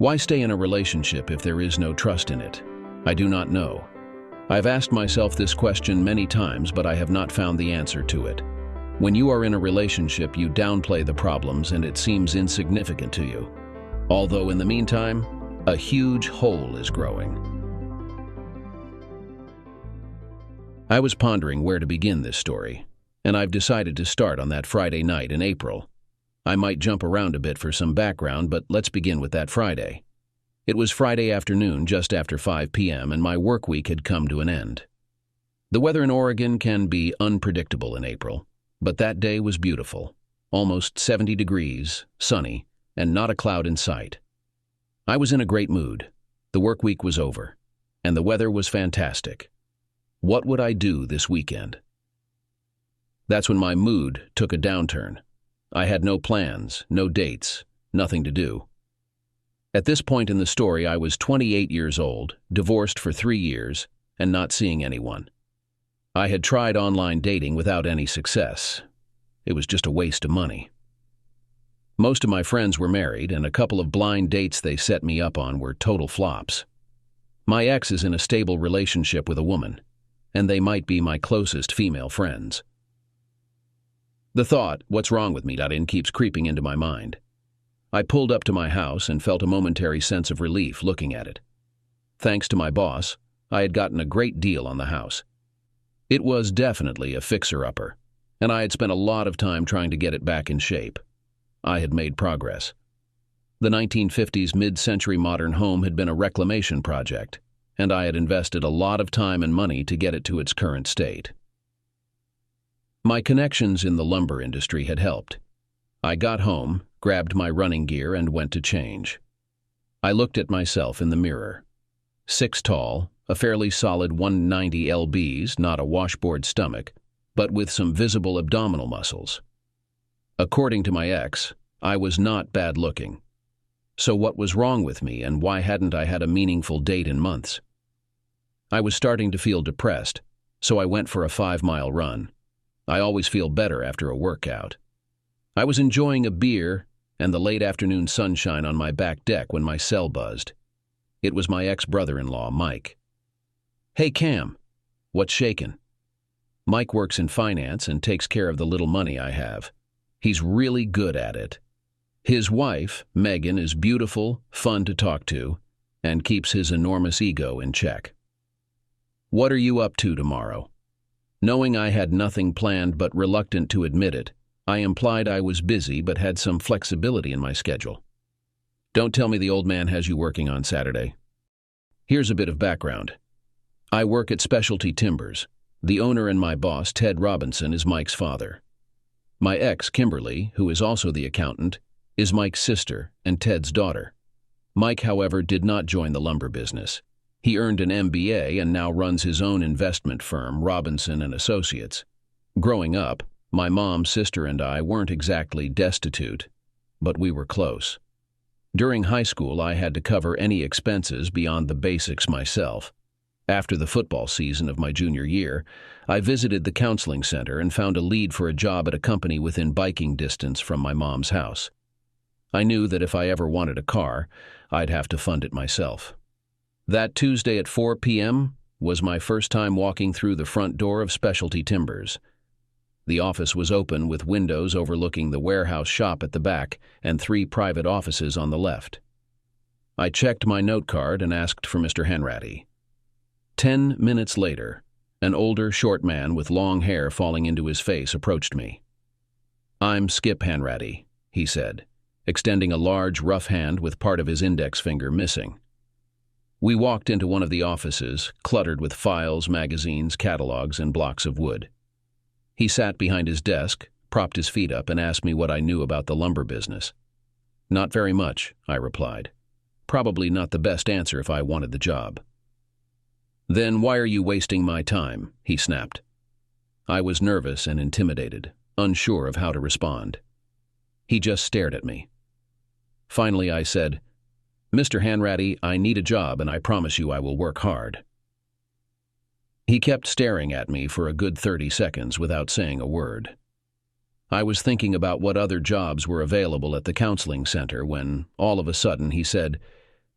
Why stay in a relationship if there is no trust in it? I do not know. I've asked myself this question many times, but I have not found the answer to it. When you are in a relationship, you downplay the problems and it seems insignificant to you. Although in the meantime, a huge hole is growing. I was pondering where to begin this story, and I've decided to start on that Friday night in April. I might jump around a bit for some background, but let's begin with that Friday. It was Friday afternoon, just after 5 p.m., and my work week had come to an end. The weather in Oregon can be unpredictable in April, but that day was beautiful, almost 70 degrees, sunny, and not a cloud in sight. I was in a great mood. The work week was over, and the weather was fantastic. What would I do this weekend? That's when my mood took a downturn. I had no plans, no dates, nothing to do. At this point in the story, I was 28 years old, divorced for 3 years, and not seeing anyone. I had tried online dating without any success. It was just a waste of money. Most of my friends were married, and a couple of blind dates they set me up on were total flops. My ex is in a stable relationship with a woman, and they might be my closest female friends. The thought, "What's wrong with me?" keeps creeping into my mind. I pulled up to my house and felt a momentary sense of relief looking at it. Thanks to my boss, I had gotten a great deal on the house. It was definitely a fixer-upper, and I had spent a lot of time trying to get it back in shape. I had made progress. The 1950s mid-century modern home had been a reclamation project, and I had invested a lot of time and money to get it to its current state. My connections in the lumber industry had helped. I got home, grabbed my running gear, and went to change. I looked at myself in the mirror. 6 tall, a fairly solid 190 lbs, not a washboard stomach, but with some visible abdominal muscles. According to my ex, I was not bad looking. So what was wrong with me, and why hadn't I had a meaningful date in months? I was starting to feel depressed, so I went for a 5-mile run. I always feel better after a workout. I was enjoying a beer and the late afternoon sunshine on my back deck when my cell buzzed. It was my ex-brother-in-law, Mike. "Hey, Cam, what's shakin'?" Mike works in finance and takes care of the little money I have. He's really good at it. His wife, Megan, is beautiful, fun to talk to, and keeps his enormous ego in check. "What are you up to tomorrow?" Knowing I had nothing planned but reluctant to admit it, I implied I was busy but had some flexibility in my schedule. "Don't tell me the old man has you working on Saturday." Here's a bit of background. I work at Specialty Timbers. The owner and my boss, Ted Robinson, is Mike's father. My ex, Kimberly, who is also the accountant, is Mike's sister and Ted's daughter. Mike, however, did not join the lumber business. He earned an MBA and now runs his own investment firm, Robinson and Associates. Growing up, my mom, sister, and I weren't exactly destitute, but we were close. During high school, I had to cover any expenses beyond the basics myself. After the football season of my junior year, I visited the counseling center and found a lead for a job at a company within biking distance from my mom's house. I knew that if I ever wanted a car, I'd have to fund it myself. That Tuesday at 4 p.m. was my first time walking through the front door of Specialty Timbers. The office was open with windows overlooking the warehouse shop at the back and 3 private offices on the left. I checked my note card and asked for Mr. Hanratty. 10 minutes later, an older, short man with long hair falling into his face approached me. "I'm Skip Hanratty," he said, extending a large, rough hand with part of his index finger missing. We walked into one of the offices, cluttered with files, magazines, catalogs, and blocks of wood. He sat behind his desk, propped his feet up, and asked me what I knew about the lumber business. "Not very much," I replied. Probably not the best answer if I wanted the job. "Then why are you wasting my time?" he snapped. I was nervous and intimidated, unsure of how to respond. He just stared at me. Finally, I said, "Mr. Hanratty, I need a job, and I promise you I will work hard." He kept staring at me for a good 30 seconds without saying a word. I was thinking about what other jobs were available at the counseling center when, all of a sudden, he said,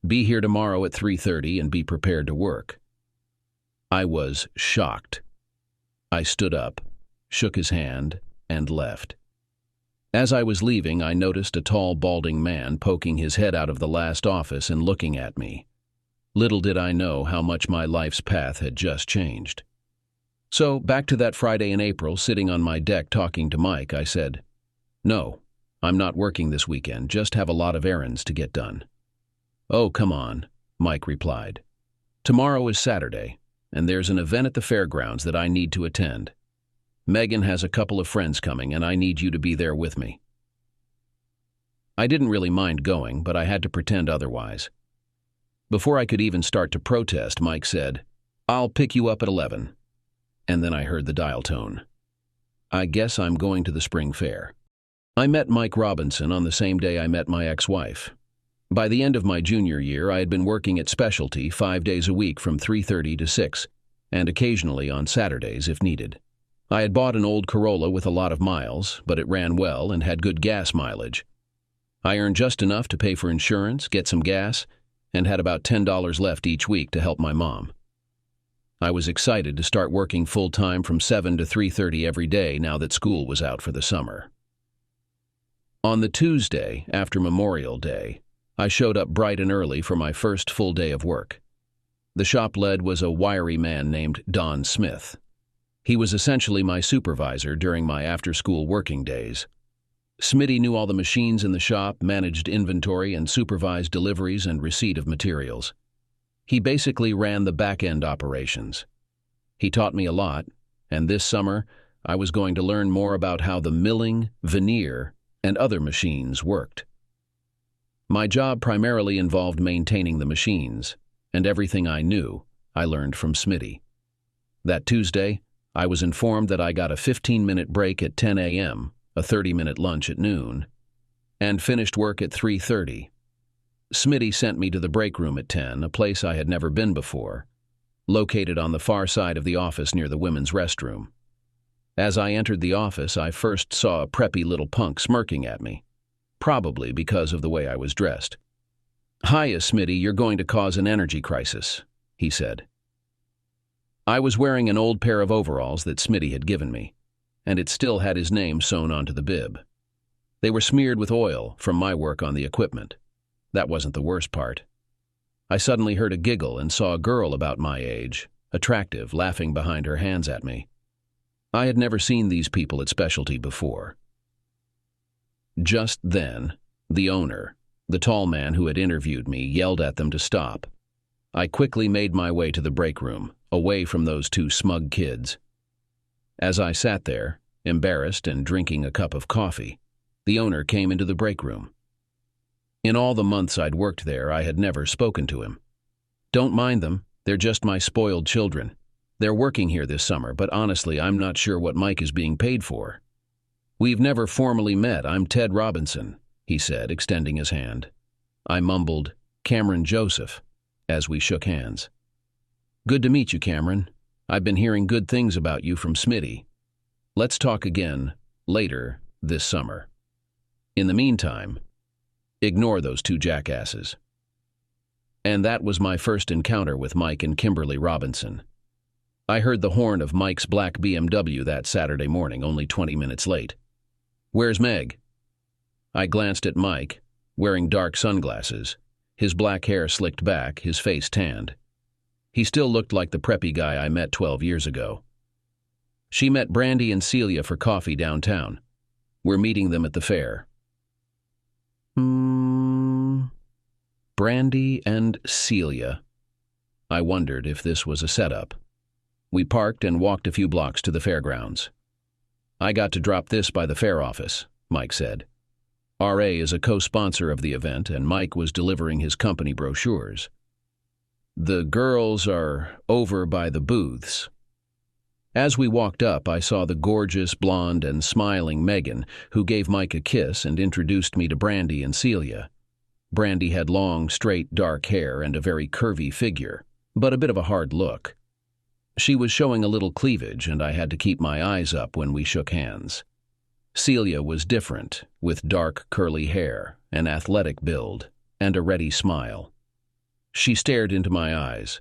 Be here tomorrow at 3:30 and be prepared to work." I was shocked. I stood up, shook his hand, and left. As I was leaving, I noticed a tall, balding man poking his head out of the last office and looking at me. Little did I know how much my life's path had just changed. So, back to that Friday in April, sitting on my deck talking to Mike, I said, "No, I'm not working this weekend, just have a lot of errands to get done." "Oh, come on," Mike replied. "Tomorrow is Saturday, and there's an event at the fairgrounds that I need to attend. Megan has a couple of friends coming, and I need you to be there with me." I didn't really mind going, but I had to pretend otherwise. Before I could even start to protest, Mike said, "I'll pick you up at 11. And then I heard the dial tone. I guess I'm going to the spring fair. I met Mike Robinson on the same day I met my ex-wife. By the end of my junior year, I had been working at Specialty 5 days a week from 3:30 to 6, and occasionally on Saturdays if needed. I had bought an old Corolla with a lot of miles, but it ran well and had good gas mileage. I earned just enough to pay for insurance, get some gas, and had about $10 left each week to help my mom. I was excited to start working full-time from 7 to 3:30 every day now that school was out for the summer. On the Tuesday, after Memorial Day, I showed up bright and early for my first full day of work. The shop lead was a wiry man named Don Smith. He was essentially my supervisor during my after-school working days. Smitty knew all the machines in the shop, managed inventory, and supervised deliveries and receipt of materials. He basically ran the back-end operations. He taught me a lot, and this summer I was going to learn more about how the milling, veneer, and other machines worked. My job primarily involved maintaining the machines, and everything I knew I learned from Smitty. That Tuesday, I was informed that I got a 15-minute break at 10 a.m., a 30-minute lunch at noon, and finished work at 3:30. Smitty sent me to the break room at 10, a place I had never been before, located on the far side of the office near the women's restroom. As I entered the office, I first saw a preppy little punk smirking at me, probably because of the way I was dressed. "Hiya, Smitty, you're going to cause an energy crisis," he said. I was wearing an old pair of overalls that Smitty had given me, and it still had his name sewn onto the bib. They were smeared with oil from my work on the equipment. That wasn't the worst part. I suddenly heard a giggle and saw a girl about my age, attractive, laughing behind her hands at me. I had never seen these people at Specialty before. Just then, the owner, the tall man who had interviewed me, yelled at them to stop. I quickly made my way to the break room, away from those two smug kids. As I sat there, embarrassed and drinking a cup of coffee, the owner came into the break room. In all the months I'd worked there, I had never spoken to him. "Don't mind them, they're just my spoiled children. They're working here this summer, but honestly, I'm not sure what Mike is being paid for." "We've never formally met, I'm Ted Robinson," he said, extending his hand. I mumbled, "Cameron Joseph," as we shook hands. "Good to meet you, Cameron. I've been hearing good things about you from Smitty. Let's talk again later this summer. In the meantime, ignore those two jackasses." And that was my first encounter with Mike and Kimberly Robinson. I heard the horn of Mike's black BMW that Saturday morning, only 20 minutes late. "Where's Meg?" I glanced at Mike, wearing dark sunglasses, his black hair slicked back, his face tanned. He still looked like the preppy guy I met 12 years ago. "She met Brandy and Celia for coffee downtown. We're meeting them at the fair." Brandy and Celia. I wondered if this was a setup. We parked and walked a few blocks to the fairgrounds. "I got to drop this by the fair office," Mike said. RA is a co-sponsor of the event, and Mike was delivering his company brochures. "The girls are over by the booths." As we walked up, I saw the gorgeous, blonde, and smiling Megan, who gave Mike a kiss and introduced me to Brandy and Celia. Brandy had long, straight, dark hair and a very curvy figure, but a bit of a hard look. She was showing a little cleavage, and I had to keep my eyes up when we shook hands. Celia was different, with dark, curly hair, an athletic build, and a ready smile. She stared into my eyes.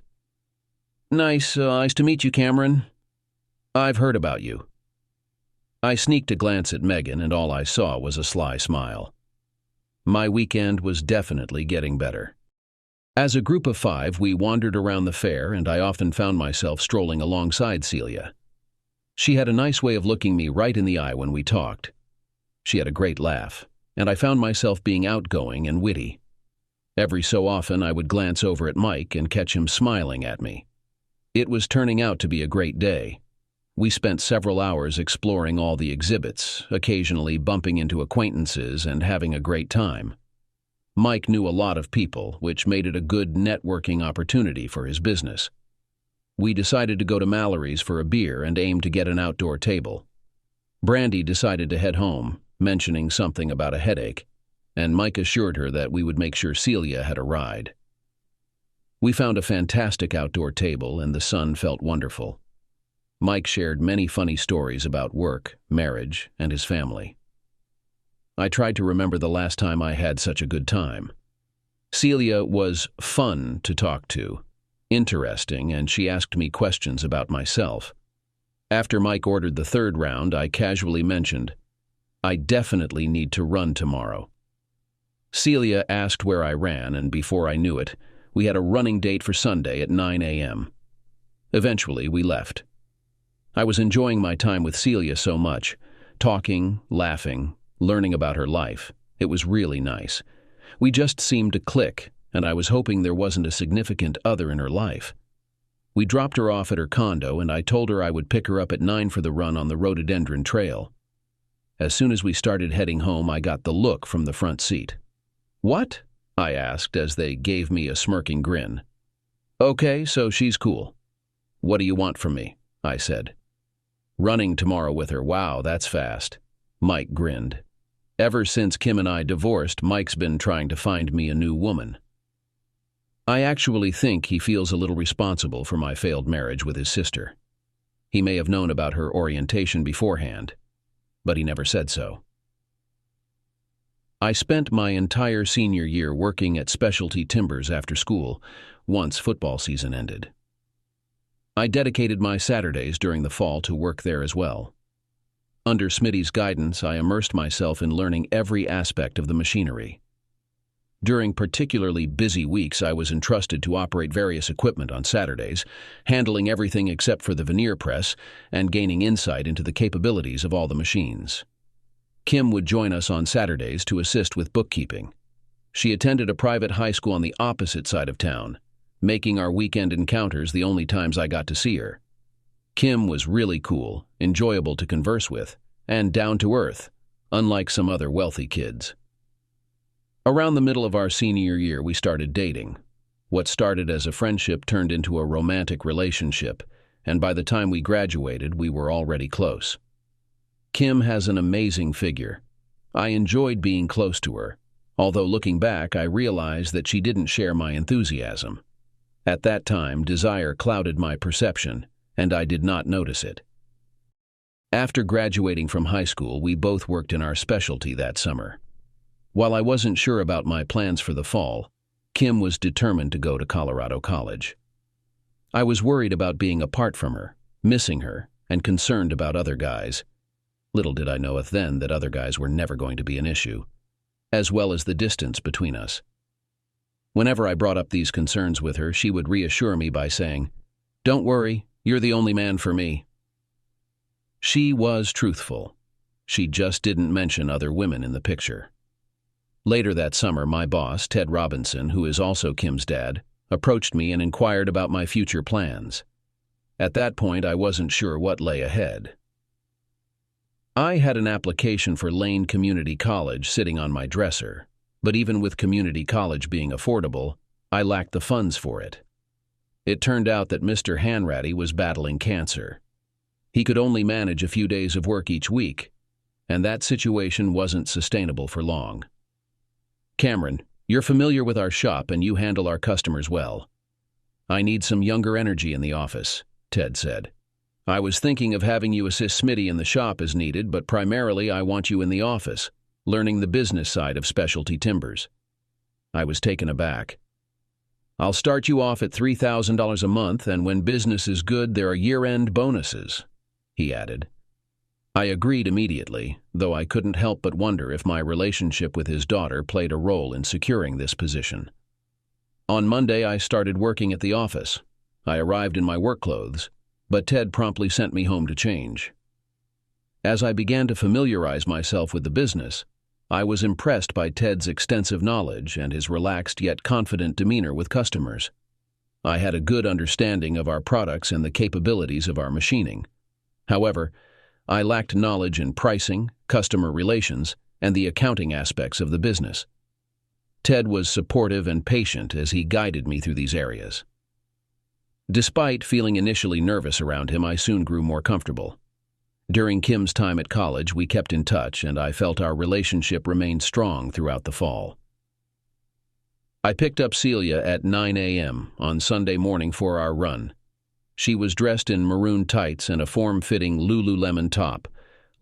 Nice to meet you, Cameron. I've heard about you. I sneaked a glance at Megan, and all I saw was a sly smile. My weekend was definitely getting better. As a group of 5, we wandered around the fair, and I often found myself strolling alongside Celia. She had a nice way of looking me right in the eye when we talked. She had a great laugh, and I found myself being outgoing and witty. Every so often I would glance over at Mike and catch him smiling at me. It was turning out to be a great day. We spent several hours exploring all the exhibits, occasionally bumping into acquaintances and having a great time. Mike knew a lot of people, which made it a good networking opportunity for his business. We decided to go to Mallory's for a beer and aim to get an outdoor table. Brandy decided to head home, mentioning something about a headache, and Mike assured her that we would make sure Celia had a ride. We found a fantastic outdoor table, and the sun felt wonderful. Mike shared many funny stories about work, marriage, and his family. I tried to remember the last time I had such a good time. Celia was fun to talk to, interesting, and she asked me questions about myself. After Mike ordered the 3rd round, I casually mentioned, I definitely need to run tomorrow. Celia asked where I ran, and before I knew it, we had a running date for Sunday at 9 a.m. Eventually, we left. I was enjoying my time with Celia so much, talking, laughing, learning about her life. It was really nice. We just seemed to click, and I was hoping there wasn't a significant other in her life. We dropped her off at her condo, and I told her I would pick her up at 9 for the run on the rhododendron trail. As soon as we started heading home, I got the look from the front seat. What? I asked as they gave me a smirking grin. Okay, so she's cool. What do you want from me? I said. Running tomorrow with her. Wow, that's fast. Mike grinned. Ever since Kim and I divorced, Mike's been trying to find me a new woman. I actually think he feels a little responsible for my failed marriage with his sister. He may have known about her orientation beforehand, but he never said so. I spent my entire senior year working at Specialty Timbers after school, once football season ended. I dedicated my Saturdays during the fall to work there as well. Under Smitty's guidance, I immersed myself in learning every aspect of the machinery. During particularly busy weeks, I was entrusted to operate various equipment on Saturdays, handling everything except for the veneer press and gaining insight into the capabilities of all the machines. Kim would join us on Saturdays to assist with bookkeeping. She attended a private high school on the opposite side of town, making our weekend encounters the only times I got to see her. Kim was really cool, enjoyable to converse with, and down to earth, unlike some other wealthy kids. Around the middle of our senior year, we started dating. What started as a friendship turned into a romantic relationship, and by the time we graduated, we were already close. Kim has an amazing figure. I enjoyed being close to her, although looking back, I realized that she didn't share my enthusiasm. At that time, desire clouded my perception, and I did not notice it. After graduating from high school, we both worked in our specialty that summer. While I wasn't sure about my plans for the fall, Kim was determined to go to Colorado College. I was worried about being apart from her, missing her, and concerned about other guys. Little did I know then that other guys were never going to be an issue, as well as the distance between us. Whenever I brought up these concerns with her, she would reassure me by saying, "Don't worry, you're the only man for me." She was truthful. She just didn't mention other women in the picture. Later that summer, my boss, Ted Robinson, who is also Kim's dad, approached me and inquired about my future plans. At that point, I wasn't sure what lay ahead. I had an application for Lane Community College sitting on my dresser, but even with community college being affordable, I lacked the funds for it. It turned out that Mr. Hanratty was battling cancer. He could only manage a few days of work each week, and that situation wasn't sustainable for long. "Cameron, you're familiar with our shop and you handle our customers well. I need some younger energy in the office," Ted said. "I was thinking of having you assist Smitty in the shop as needed, but primarily I want you in the office, learning the business side of Specialty Timbers." I was taken aback. I'll start you off at $3,000 a month, and when business is good, there are year-end bonuses," he added. I agreed immediately, though I couldn't help but wonder if my relationship with his daughter played a role in securing this position. On Monday, I started working at the office. I arrived in my work clothes, but Ted promptly sent me home to change. As I began to familiarize myself with the business, I was impressed by Ted's extensive knowledge and his relaxed yet confident demeanor with customers. I had a good understanding of our products and the capabilities of our machining. However, I lacked knowledge in pricing, customer relations, and the accounting aspects of the business. Ted was supportive and patient as he guided me through these areas. Despite feeling initially nervous around him, I soon grew more comfortable. During Kim's time at college, we kept in touch, and I felt our relationship remained strong throughout the fall. I picked up Celia at 9 a.m. on Sunday morning for our run. She was dressed in maroon tights and a form-fitting Lululemon top,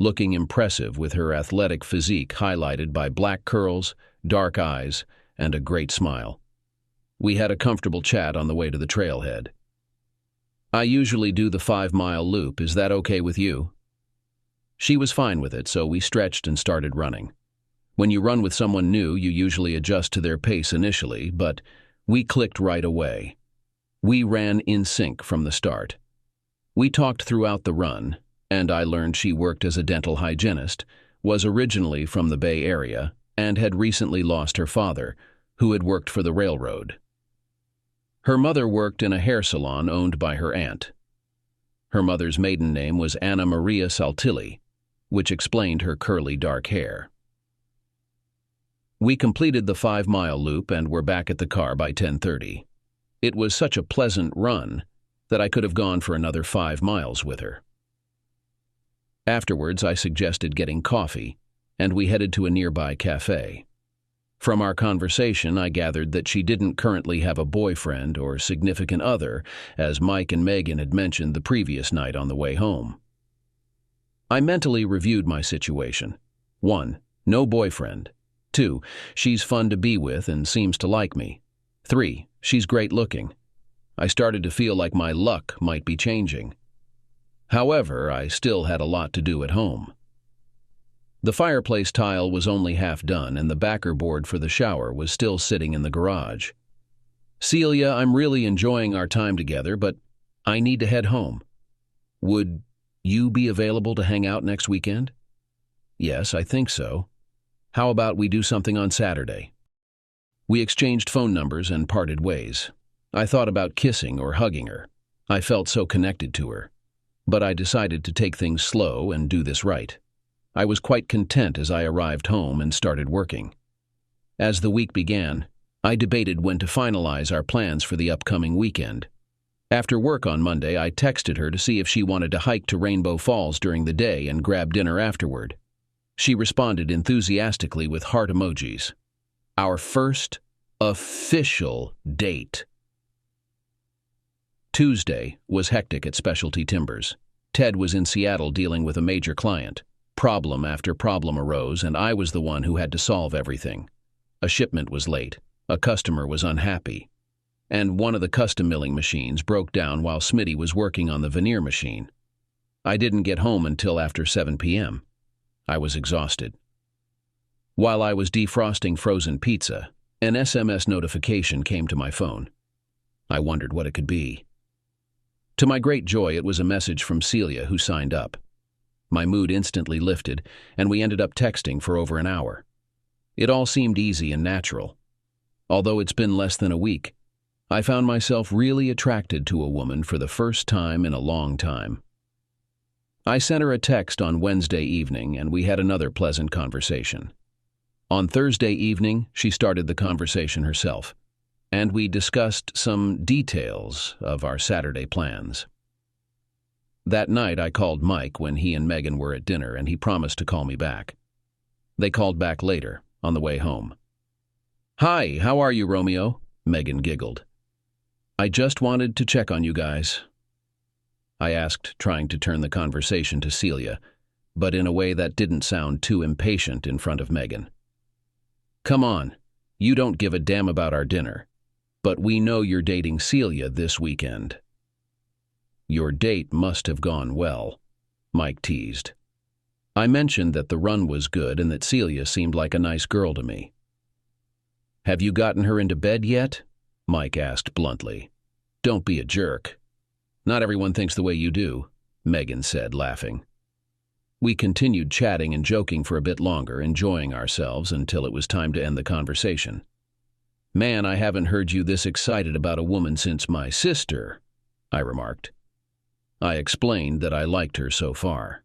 looking impressive with her athletic physique highlighted by black curls, dark eyes, and a great smile. We had a comfortable chat on the way to the trailhead. "I usually do the 5-mile loop. Is that okay with you?" She was fine with it, so we stretched and started running. When you run with someone new, you usually adjust to their pace initially, but we clicked right away. We ran in sync from the start. We talked throughout the run, and I learned she worked as a dental hygienist, was originally from the Bay Area, and had recently lost her father, who had worked for the railroad. Her mother worked in a hair salon owned by her aunt. Her mother's maiden name was Anna Maria Saltilli, which explained her curly dark hair. We completed the 5-mile loop and were back at the car by 10:30. It was such a pleasant run that I could have gone for another 5 miles with her. Afterwards, I suggested getting coffee, and we headed to a nearby cafe. From our conversation, I gathered that she didn't currently have a boyfriend or significant other, as Mike and Megan had mentioned the previous night on the way home. I mentally reviewed my situation. 1. No boyfriend. 2. She's fun to be with and seems to like me. 3. She's great looking. I started to feel like my luck might be changing. However, I still had a lot to do at home. The fireplace tile was only half done, and the backer board for the shower was still sitting in the garage. "Celia, I'm really enjoying our time together, but I need to head home. Would you be available to hang out next weekend?" "Yes, I think so. How about we do something on Saturday?" We exchanged phone numbers and parted ways. I thought about kissing or hugging her. I felt so connected to her. But I decided to take things slow and do this right. I was quite content as I arrived home and started working. As the week began, I debated when to finalize our plans for the upcoming weekend. After work on Monday, I texted her to see if she wanted to hike to Rainbow Falls during the day and grab dinner afterward. She responded enthusiastically with heart emojis. Our first official date. Tuesday was hectic at Specialty Timbers. Ted was in Seattle dealing with a major client. Problem after problem arose, and I was the one who had to solve everything. A shipment was late, a customer was unhappy, and one of the custom milling machines broke down while Smitty was working on the veneer machine. I didn't get home until after 7 p.m. I was exhausted. While I was defrosting frozen pizza, an SMS notification came to my phone. I wondered what it could be. To my great joy, it was a message from Celia, who signed up. My mood instantly lifted, and we ended up texting for over an hour. It all seemed easy and natural. Although it's been less than a week, I found myself really attracted to a woman for the first time in a long time. I sent her a text on Wednesday evening, and we had another pleasant conversation. On Thursday evening, she started the conversation herself, and we discussed some details of our Saturday plans. That night, I called Mike when he and Megan were at dinner, and he promised to call me back. They called back later, on the way home. "Hi, how are you, Romeo?" Megan giggled. "I just wanted to check on you guys," I asked, trying to turn the conversation to Celia, but in a way that didn't sound too impatient in front of Megan. "Come on, you don't give a damn about our dinner. But we know you're dating Celia this weekend. Your date must have gone well, Mike teased. I mentioned that the run was good and that Celia seemed like a nice girl to me. Have you gotten her into bed yet? Mike asked bluntly. Don't be a jerk. Not everyone thinks the way you do, Megan said, laughing. We continued chatting and joking for a bit longer, enjoying ourselves until it was time to end the conversation. Man, I haven't heard you this excited about a woman since my sister, I remarked. I explained that I liked her so far.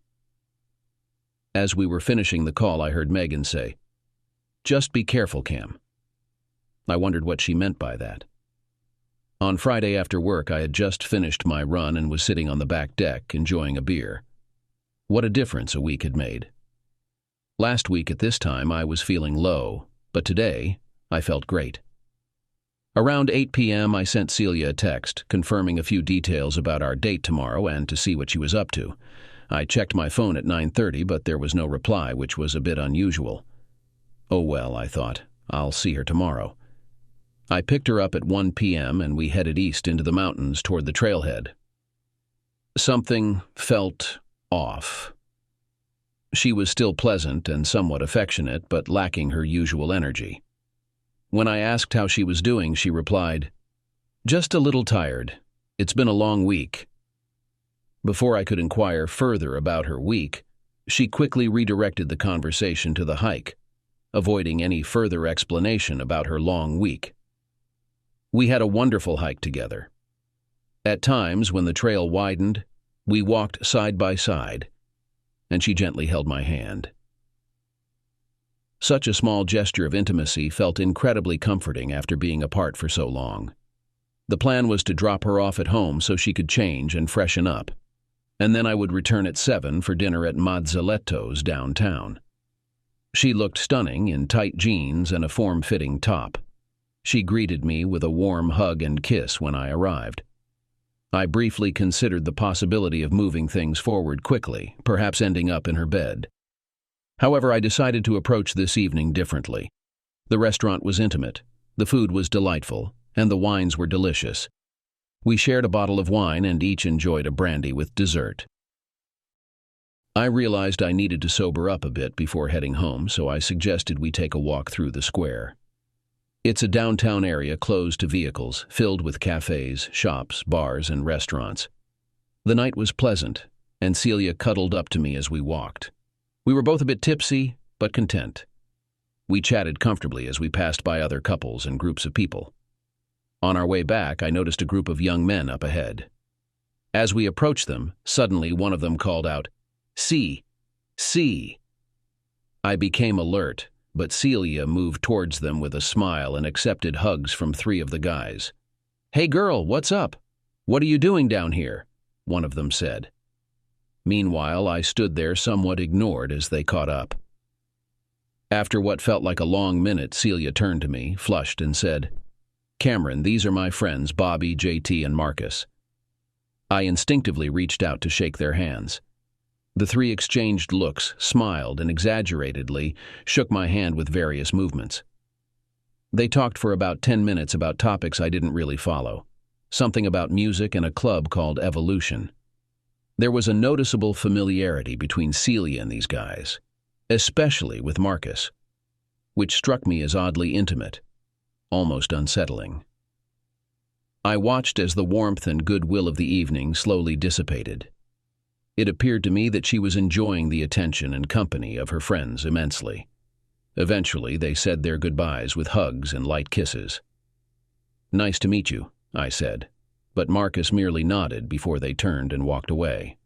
As we were finishing the call, I heard Megan say, "Just be careful, Cam." I wondered what she meant by that. On Friday after work, I had just finished my run and was sitting on the back deck enjoying a beer. What a difference a week had made. Last week at this time I was feeling low, but today I felt great. Around 8 p.m. I sent Celia a text confirming a few details about our date tomorrow and to see what she was up to. I checked my phone at 9:30, but there was no reply, which was a bit unusual. Oh well, I thought, I'll see her tomorrow. I picked her up at 1 p.m. and we headed east into the mountains toward the trailhead. Something felt off. She was still pleasant and somewhat affectionate, but lacking her usual energy. When I asked how she was doing, she replied, "Just a little tired. It's been a long week." Before I could inquire further about her week, she quickly redirected the conversation to the hike, avoiding any further explanation about her long week. We had a wonderful hike together. At times, when the trail widened, we walked side by side, and she gently held my hand. Such a small gesture of intimacy felt incredibly comforting after being apart for so long. The plan was to drop her off at home so she could change and freshen up, and then I would return at 7 for dinner at Mazzaletto's downtown. She looked stunning in tight jeans and a form-fitting top. She greeted me with a warm hug and kiss when I arrived. I briefly considered the possibility of moving things forward quickly, perhaps ending up in her bed. However, I decided to approach this evening differently. The restaurant was intimate, the food was delightful, and the wines were delicious. We shared a bottle of wine and each enjoyed a brandy with dessert. I realized I needed to sober up a bit before heading home, so I suggested we take a walk through the square. It's a downtown area closed to vehicles, filled with cafes, shops, bars, and restaurants. The night was pleasant, and Celia cuddled up to me as we walked. We were both a bit tipsy, but content. We chatted comfortably as we passed by other couples and groups of people. On our way back, I noticed a group of young men up ahead. As we approached them, suddenly one of them called out, "See! See!" I became alert, but Celia moved towards them with a smile and accepted hugs from 3 of the guys. "Hey girl, what's up? What are you doing down here?" one of them said. Meanwhile, I stood there somewhat ignored as they caught up. After what felt like a long minute, Celia turned to me, flushed, and said, "Cameron, these are my friends, Bobby, JT, and Marcus." I instinctively reached out to shake their hands. The 3 exchanged looks, smiled, and exaggeratedly shook my hand with various movements. They talked for about 10 minutes about topics I didn't really follow. Something about music and a club called Evolution. There was a noticeable familiarity between Celia and these guys, especially with Marcus, which struck me as oddly intimate, almost unsettling. I watched as the warmth and goodwill of the evening slowly dissipated. It appeared to me that she was enjoying the attention and company of her friends immensely. Eventually, they said their goodbyes with hugs and light kisses. "Nice to meet you," I said, but Marcus merely nodded before they turned and walked away.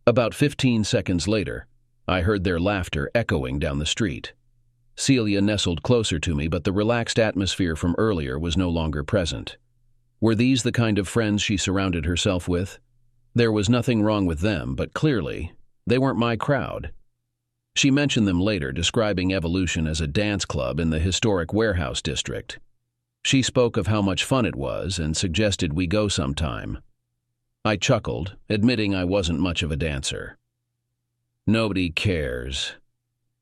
About 15 seconds later, I heard their laughter echoing down the street. Celia nestled closer to me, but the relaxed atmosphere from earlier was no longer present. Were these the kind of friends she surrounded herself with? There was nothing wrong with them, but clearly, they weren't my crowd. She mentioned them later, describing Evolution as a dance club in the historic warehouse district. She spoke of how much fun it was and suggested we go sometime. I chuckled, admitting I wasn't much of a dancer. "Nobody cares.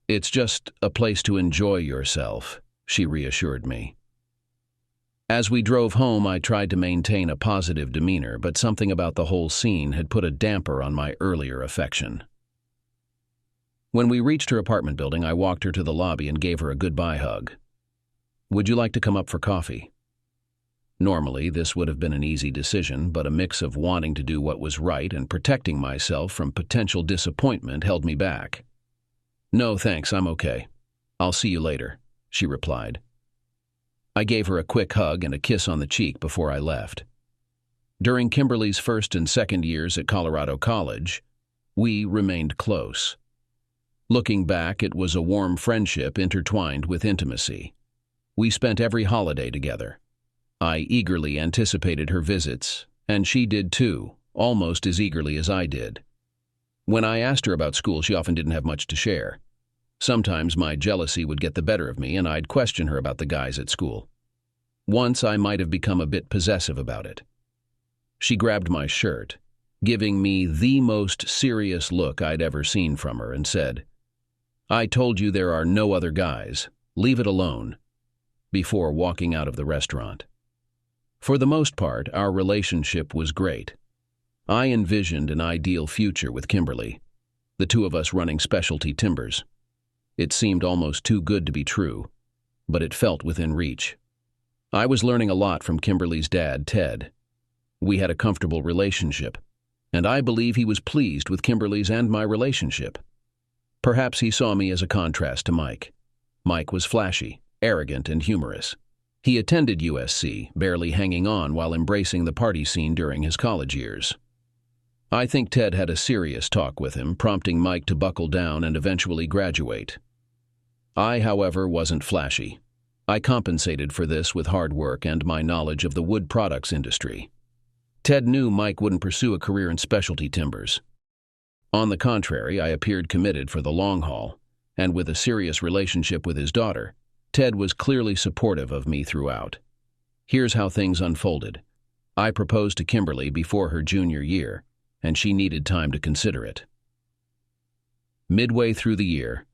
It's just a place to enjoy yourself," she reassured me. As we drove home, I tried to maintain a positive demeanor, but something about the whole scene had put a damper on my earlier affection. When we reached her apartment building, I walked her to the lobby and gave her a goodbye hug. "Would you like to come up for coffee?" Normally, this would have been an easy decision, but a mix of wanting to do what was right and protecting myself from potential disappointment held me back. "No, thanks, I'm okay. I'll see you later," she replied. I gave her a quick hug and a kiss on the cheek before I left. During Kimberly's first and second years at Colorado College, we remained close. Looking back, it was a warm friendship intertwined with intimacy. We spent every holiday together. I eagerly anticipated her visits, and she did too, almost as eagerly as I did. When I asked her about school, she often didn't have much to share. Sometimes my jealousy would get the better of me, and I'd question her about the guys at school. Once I might have become a bit possessive about it. She grabbed my shirt, giving me the most serious look I'd ever seen from her, and said, "I told you there are no other guys. Leave it alone," before walking out of the restaurant. For the most part, our relationship was great. I envisioned an ideal future with Kimberly, the two of us running specialty timbers. It seemed almost too good to be true, but it felt within reach. I was learning a lot from Kimberly's dad, Ted. We had a comfortable relationship, and I believe he was pleased with Kimberly's and my relationship. Perhaps he saw me as a contrast to Mike. Mike was flashy, arrogant, and humorous. He attended USC, barely hanging on while embracing the party scene during his college years. I think Ted had a serious talk with him, prompting Mike to buckle down and eventually graduate. I, however, wasn't flashy. I compensated for this with hard work and my knowledge of the wood products industry. Ted knew Mike wouldn't pursue a career in specialty timbers. On the contrary, I appeared committed for the long haul, and with a serious relationship with his daughter, Ted was clearly supportive of me throughout. Here's how things unfolded. I proposed to Kimberly before her junior year, and she needed time to consider it. Midway through the year,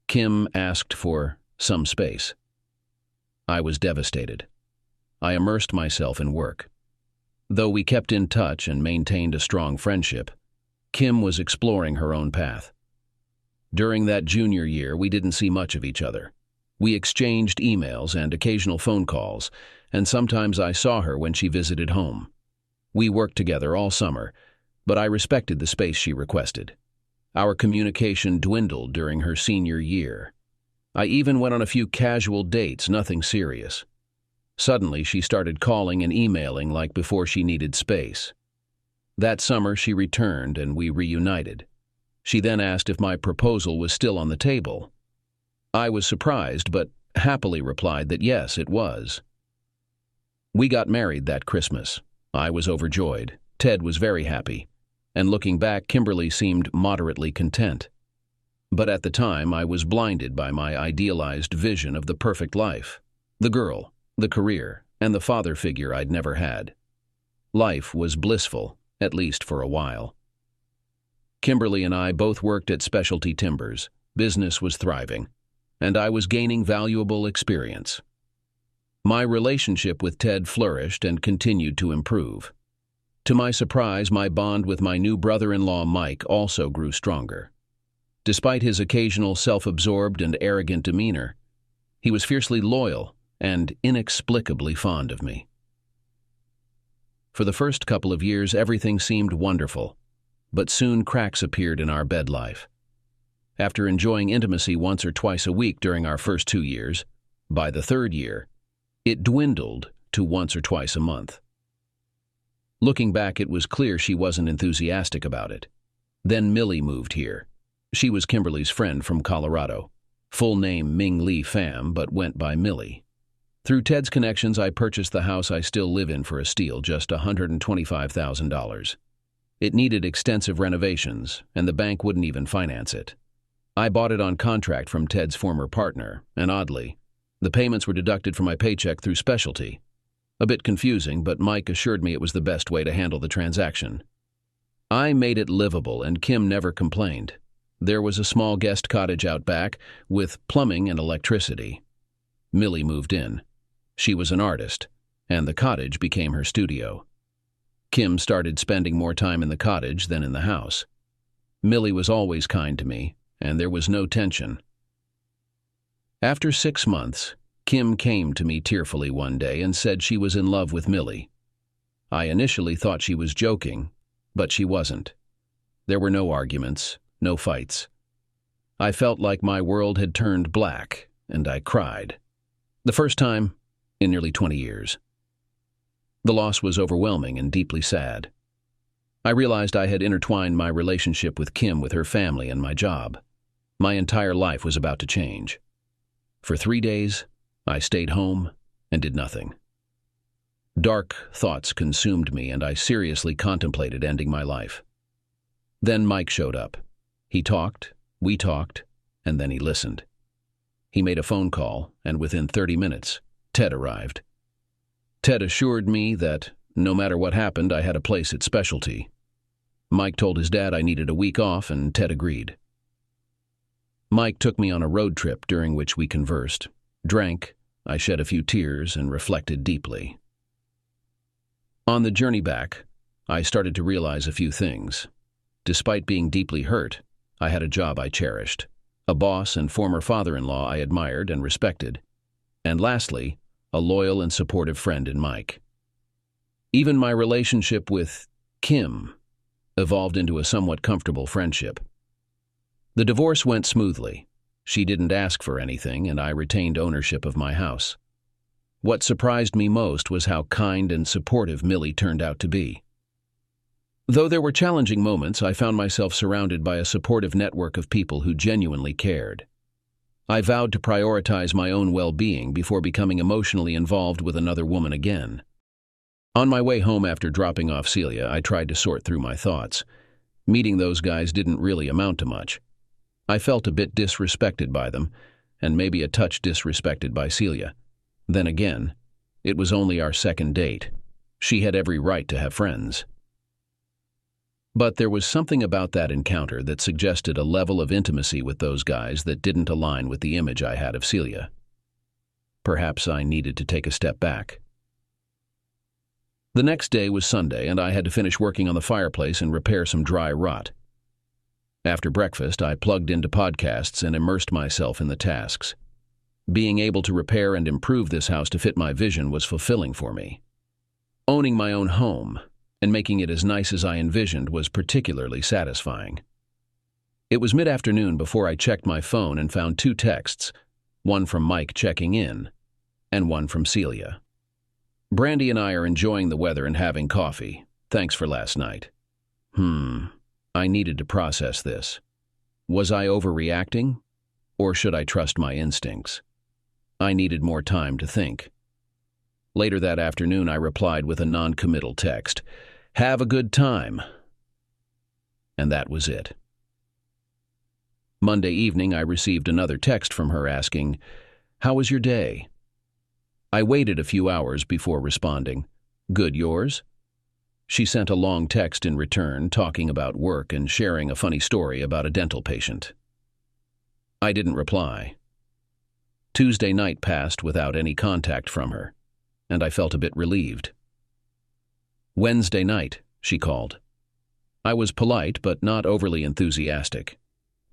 Kim asked for some space. I was devastated. I immersed myself in work. Though we kept in touch and maintained a strong friendship, Kim was exploring her own path. During that junior year, we didn't see much of each other. We exchanged emails and occasional phone calls, and sometimes I saw her when she visited home. We worked together all summer, but I respected the space she requested. Our communication dwindled during her senior year. I even went on a few casual dates, nothing serious. Suddenly, she started calling and emailing like before she needed space. That summer, she returned and we reunited. She then asked if my proposal was still on the table. I was surprised, but happily replied that yes, it was. We got married that Christmas. I was overjoyed. Ted was very happy. And looking back, Kimberly seemed moderately content. But at the time, I was blinded by my idealized vision of the perfect life. The girl, the career, and the father figure I'd never had. Life was blissful, at least for a while. Kimberly and I both worked at specialty timbers. Business was thriving, and I was gaining valuable experience. My relationship with Ted flourished and continued to improve. To my surprise, my bond with my new brother-in-law Mike also grew stronger. Despite his occasional self-absorbed and arrogant demeanor, he was fiercely loyal and inexplicably fond of me. For the first couple of years, everything seemed wonderful, but soon cracks appeared in our bed life. After enjoying intimacy once or twice a week during our first 2 years, by the third year, it dwindled to once or twice a month. Looking back, it was clear she wasn't enthusiastic about it. Then Millie moved here. She was Kimberly's friend from Colorado. Full name Ming Lee Pham, but went by Millie. Through Ted's connections, I purchased the house I still live in for a steal, just $125,000. It needed extensive renovations, and the bank wouldn't even finance it. I bought it on contract from Ted's former partner, and oddly, the payments were deducted from my paycheck through specialty. A bit confusing, but Mike assured me it was the best way to handle the transaction. I made it livable, and Kim never complained. There was a small guest cottage out back with plumbing and electricity. Millie moved in. She was an artist, and the cottage became her studio. Kim started spending more time in the cottage than in the house. Millie was always kind to me, and there was no tension. After 6 months, Kim came to me tearfully one day and said she was in love with Millie. I initially thought she was joking, but she wasn't. There were no arguments, no fights. I felt like my world had turned black, and I cried. The first time in nearly 20 years. The loss was overwhelming and deeply sad. I realized I had intertwined my relationship with Kim with her family and my job. My entire life was about to change. For 3 days, I stayed home and did nothing. Dark thoughts consumed me, and I seriously contemplated ending my life. Then Mike showed up. He talked, we talked, and then he listened. He made a phone call, and within 30 minutes, Ted arrived. Ted assured me that, no matter what happened, I had a place at Specialty. Mike told his dad I needed a week off, and Ted agreed. Mike took me on a road trip during which we conversed, drank, I shed a few tears, and reflected deeply. On the journey back, I started to realize a few things. Despite being deeply hurt, I had a job I cherished, a boss and former father-in-law I admired and respected, and lastly, a loyal and supportive friend in Mike. Even my relationship with Kim evolved into a somewhat comfortable friendship. The divorce went smoothly. She didn't ask for anything, and I retained ownership of my house. What surprised me most was how kind and supportive Millie turned out to be. Though there were challenging moments, I found myself surrounded by a supportive network of people who genuinely cared. I vowed to prioritize my own well-being before becoming emotionally involved with another woman again. On my way home after dropping off Celia, I tried to sort through my thoughts. Meeting those guys didn't really amount to much. I felt a bit disrespected by them, and maybe a touch disrespected by Celia. Then again, it was only our second date. She had every right to have friends. But there was something about that encounter that suggested a level of intimacy with those guys that didn't align with the image I had of Celia. Perhaps I needed to take a step back. The next day was Sunday, and I had to finish working on the fireplace and repair some dry rot. After breakfast, I plugged into podcasts and immersed myself in the tasks. Being able to repair and improve this house to fit my vision was fulfilling for me. Owning my own home and making it as nice as I envisioned was particularly satisfying. It was mid-afternoon before I checked my phone and found 2 texts, one from Mike checking in, and one from Celia. Brandy and I are enjoying the weather and having coffee. Thanks for last night. I needed to process this. Was I overreacting, or should I trust my instincts? I needed more time to think. Later that afternoon, I replied with a non-committal text, "Have a good time." And that was it. Monday evening, I received another text from her asking, "How was your day?" I waited a few hours before responding, "Good, yours?" She sent a long text in return, talking about work and sharing a funny story about a dental patient. I didn't reply. Tuesday night passed without any contact from her, and I felt a bit relieved. Wednesday night, she called. I was polite, but not overly enthusiastic.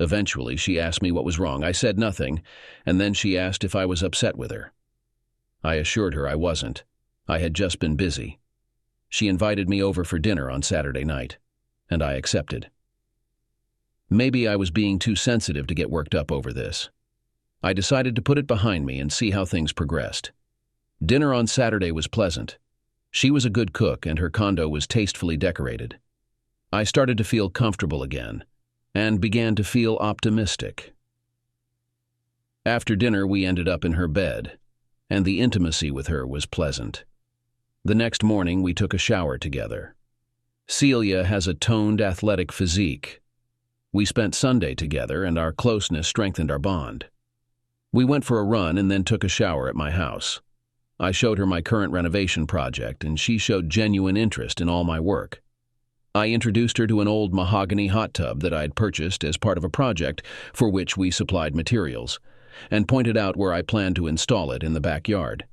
Eventually, she asked me what was wrong. I said nothing, and then she asked if I was upset with her. I assured her I wasn't. I had just been busy. She invited me over for dinner on Saturday night, and I accepted. Maybe I was being too sensitive to get worked up over this. I decided to put it behind me and see how things progressed. Dinner on Saturday was pleasant. She was a good cook, and her condo was tastefully decorated. I started to feel comfortable again, and began to feel optimistic. After dinner, we ended up in her bed, and the intimacy with her was pleasant. The next morning, we took a shower together. Celia has a toned, athletic physique. We spent Sunday together, and our closeness strengthened our bond. We went for a run and then took a shower at my house. I showed her my current renovation project, and she showed genuine interest in all my work. I introduced her to an old mahogany hot tub that I'd purchased as part of a project for which we supplied materials, and pointed out where I planned to install it in the backyard.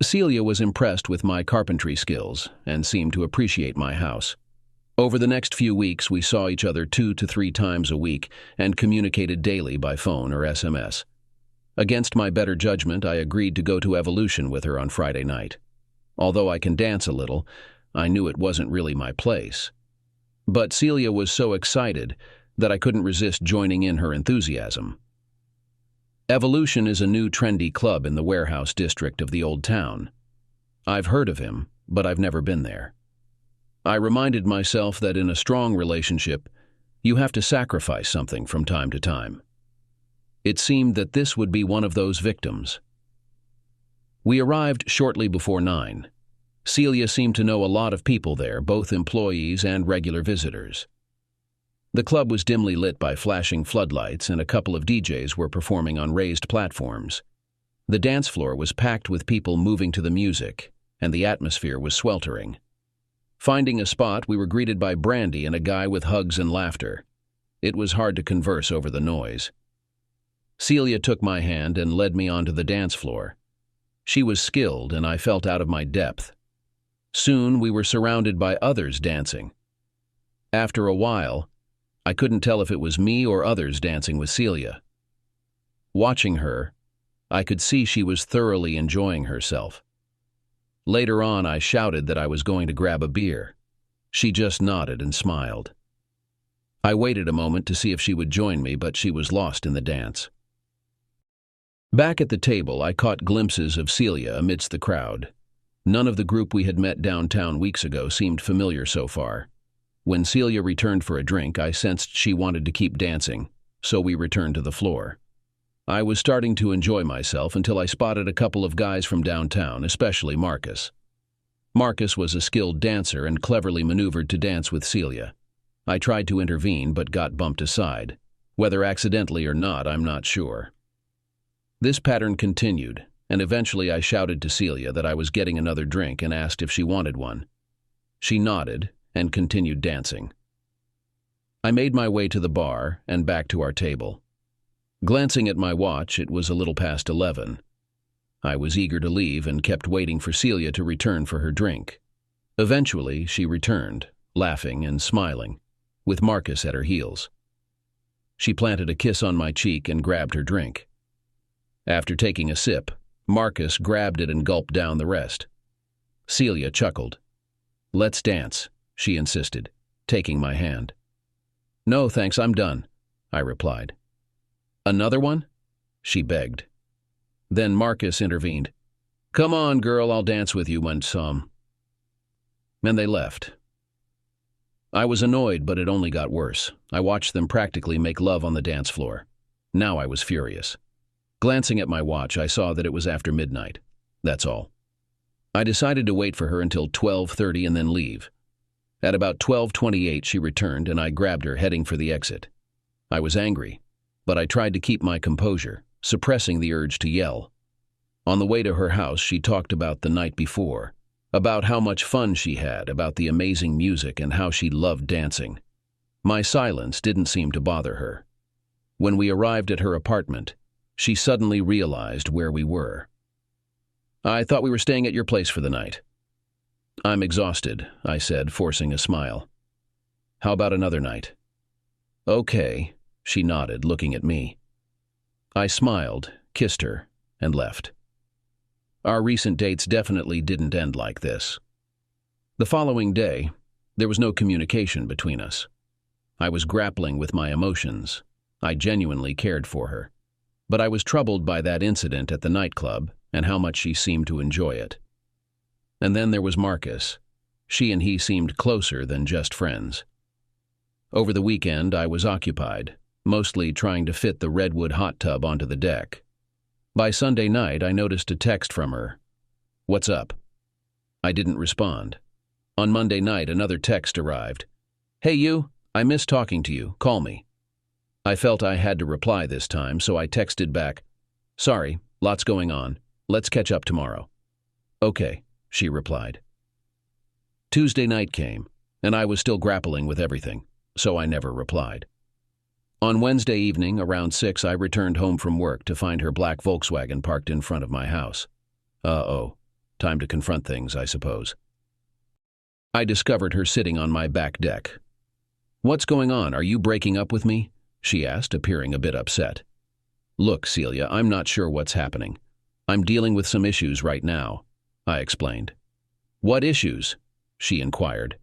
Celia was impressed with my carpentry skills and seemed to appreciate my house. Over the next few weeks, we saw each other 2 to 3 times a week and communicated daily by phone or SMS. Against my better judgment, I agreed to go to Evolution with her on Friday night. Although I can dance a little, I knew it wasn't really my place. But Celia was so excited that I couldn't resist joining in her enthusiasm. Evolution is a new trendy club in the warehouse district of the old town. I've heard of him, but I've never been there. I reminded myself that in a strong relationship, you have to sacrifice something from time to time. It seemed that this would be one of those victims. We arrived shortly before 9. Celia seemed to know a lot of people there, both employees and regular visitors. The club was dimly lit by flashing floodlights, and a couple of DJs were performing on raised platforms. The dance floor was packed with people moving to the music, and the atmosphere was sweltering. Finding a spot, we were greeted by brandy and a guy with hugs and laughter. It was hard to converse over the noise. Celia took my hand and led me onto the dance floor. She was skilled, and I felt out of my depth. Soon, we were surrounded by others dancing. After a while, I couldn't tell if it was me or others dancing with Celia. Watching her, I could see she was thoroughly enjoying herself. Later on, I shouted that I was going to grab a beer. She just nodded and smiled. I waited a moment to see if she would join me, but she was lost in the dance. Back at the table, I caught glimpses of Celia amidst the crowd. None of the group we had met downtown weeks ago seemed familiar so far. When Celia returned for a drink, I sensed she wanted to keep dancing, so we returned to the floor. I was starting to enjoy myself until I spotted a couple of guys from downtown, especially Marcus. Marcus was a skilled dancer and cleverly maneuvered to dance with Celia. I tried to intervene but got bumped aside. Whether accidentally or not, I'm not sure. This pattern continued, and eventually I shouted to Celia that I was getting another drink and asked if she wanted one. She nodded and continued dancing. I made my way to the bar and back to our table. Glancing at my watch, it was a little past 11. I was eager to leave and kept waiting for Celia to return for her drink. Eventually, she returned, laughing and smiling, with Marcus at her heels. She planted a kiss on my cheek and grabbed her drink. After taking a sip, Marcus grabbed it and gulped down the rest. Celia chuckled. "Let's dance," she insisted, taking my hand. "No, thanks, I'm done," I replied. "Another one?" she begged. Then Marcus intervened. "Come on, girl, I'll dance with you when some." And they left. I was annoyed, but it only got worse. I watched them practically make love on the dance floor. Now I was furious. Glancing at my watch, I saw that it was after midnight. That's all. I decided to wait for her until 12:30 and then leave. At about 12:28, she returned, and I grabbed her, heading for the exit. I was angry, but I tried to keep my composure, suppressing the urge to yell. On the way to her house, she talked about the night before, about how much fun she had, about the amazing music, and how she loved dancing. My silence didn't seem to bother her. When we arrived at her apartment, she suddenly realized where we were. "I thought we were staying at your place for the night." "I'm exhausted," I said, forcing a smile. "How about another night?" "Okay," she nodded, looking at me. I smiled, kissed her, and left. Our recent dates definitely didn't end like this. The following day, there was no communication between us. I was grappling with my emotions. I genuinely cared for her. But I was troubled by that incident at the nightclub and how much she seemed to enjoy it. And then there was Marcus. She and he seemed closer than just friends. Over the weekend, I was occupied, mostly trying to fit the redwood hot tub onto the deck. By Sunday night, I noticed a text from her. "What's up?" I didn't respond. On Monday night, another text arrived. "Hey you, I miss talking to you, call me." I felt I had to reply this time, so I texted back, "Sorry, lots going on. Let's catch up tomorrow." "Okay," she replied. Tuesday night came, and I was still grappling with everything, so I never replied. On Wednesday evening, around 6, I returned home from work to find her black Volkswagen parked in front of my house. Uh-oh. Time to confront things, I suppose. I discovered her sitting on my back deck. "What's going on? Are you breaking up with me?" she asked, appearing a bit upset. "Look, Celia, I'm not sure what's happening. I'm dealing with some issues right now," I explained. "What issues?" she inquired.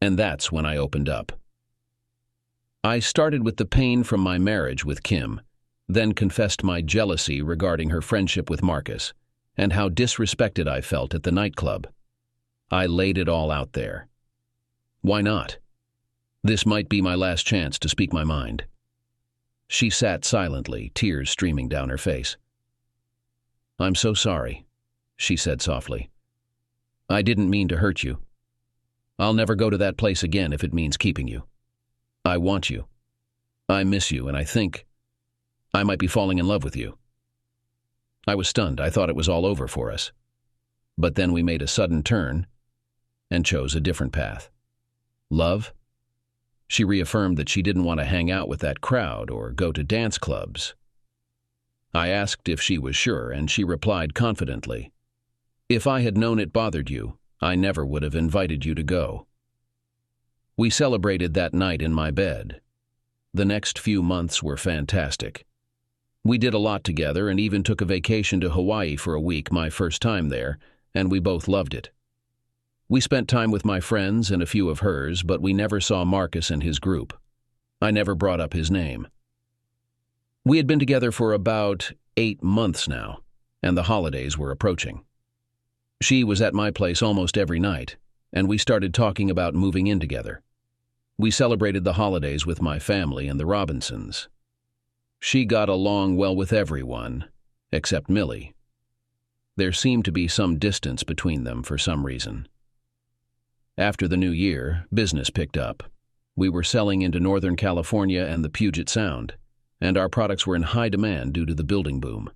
And that's when I opened up. I started with the pain from my marriage with Kim, then confessed my jealousy regarding her friendship with Marcus, and how disrespected I felt at the nightclub. I laid it all out there. Why not? This might be my last chance to speak my mind. She sat silently, tears streaming down her face. "I'm so sorry," she said softly. "I didn't mean to hurt you. I'll never go to that place again if it means keeping you. I want you. I miss you, and I think I might be falling in love with you." I was stunned. I thought it was all over for us. But then we made a sudden turn and chose a different path. Love? She reaffirmed that she didn't want to hang out with that crowd or go to dance clubs. I asked if she was sure, and she replied confidently, "If I had known it bothered you, I never would have invited you to go." We celebrated that night in my bed. The next few months were fantastic. We did a lot together and even took a vacation to Hawaii for a week, my first time there, and we both loved it. We spent time with my friends and a few of hers, but we never saw Marcus and his group. I never brought up his name. We had been together for about 8 months now, and the holidays were approaching. She was at my place almost every night, and we started talking about moving in together. We celebrated the holidays with my family and the Robinsons. She got along well with everyone, except Millie. There seemed to be some distance between them for some reason. After the new year, business picked up. We were selling into Northern California and the Puget Sound, and our products were in high demand due to the building boom.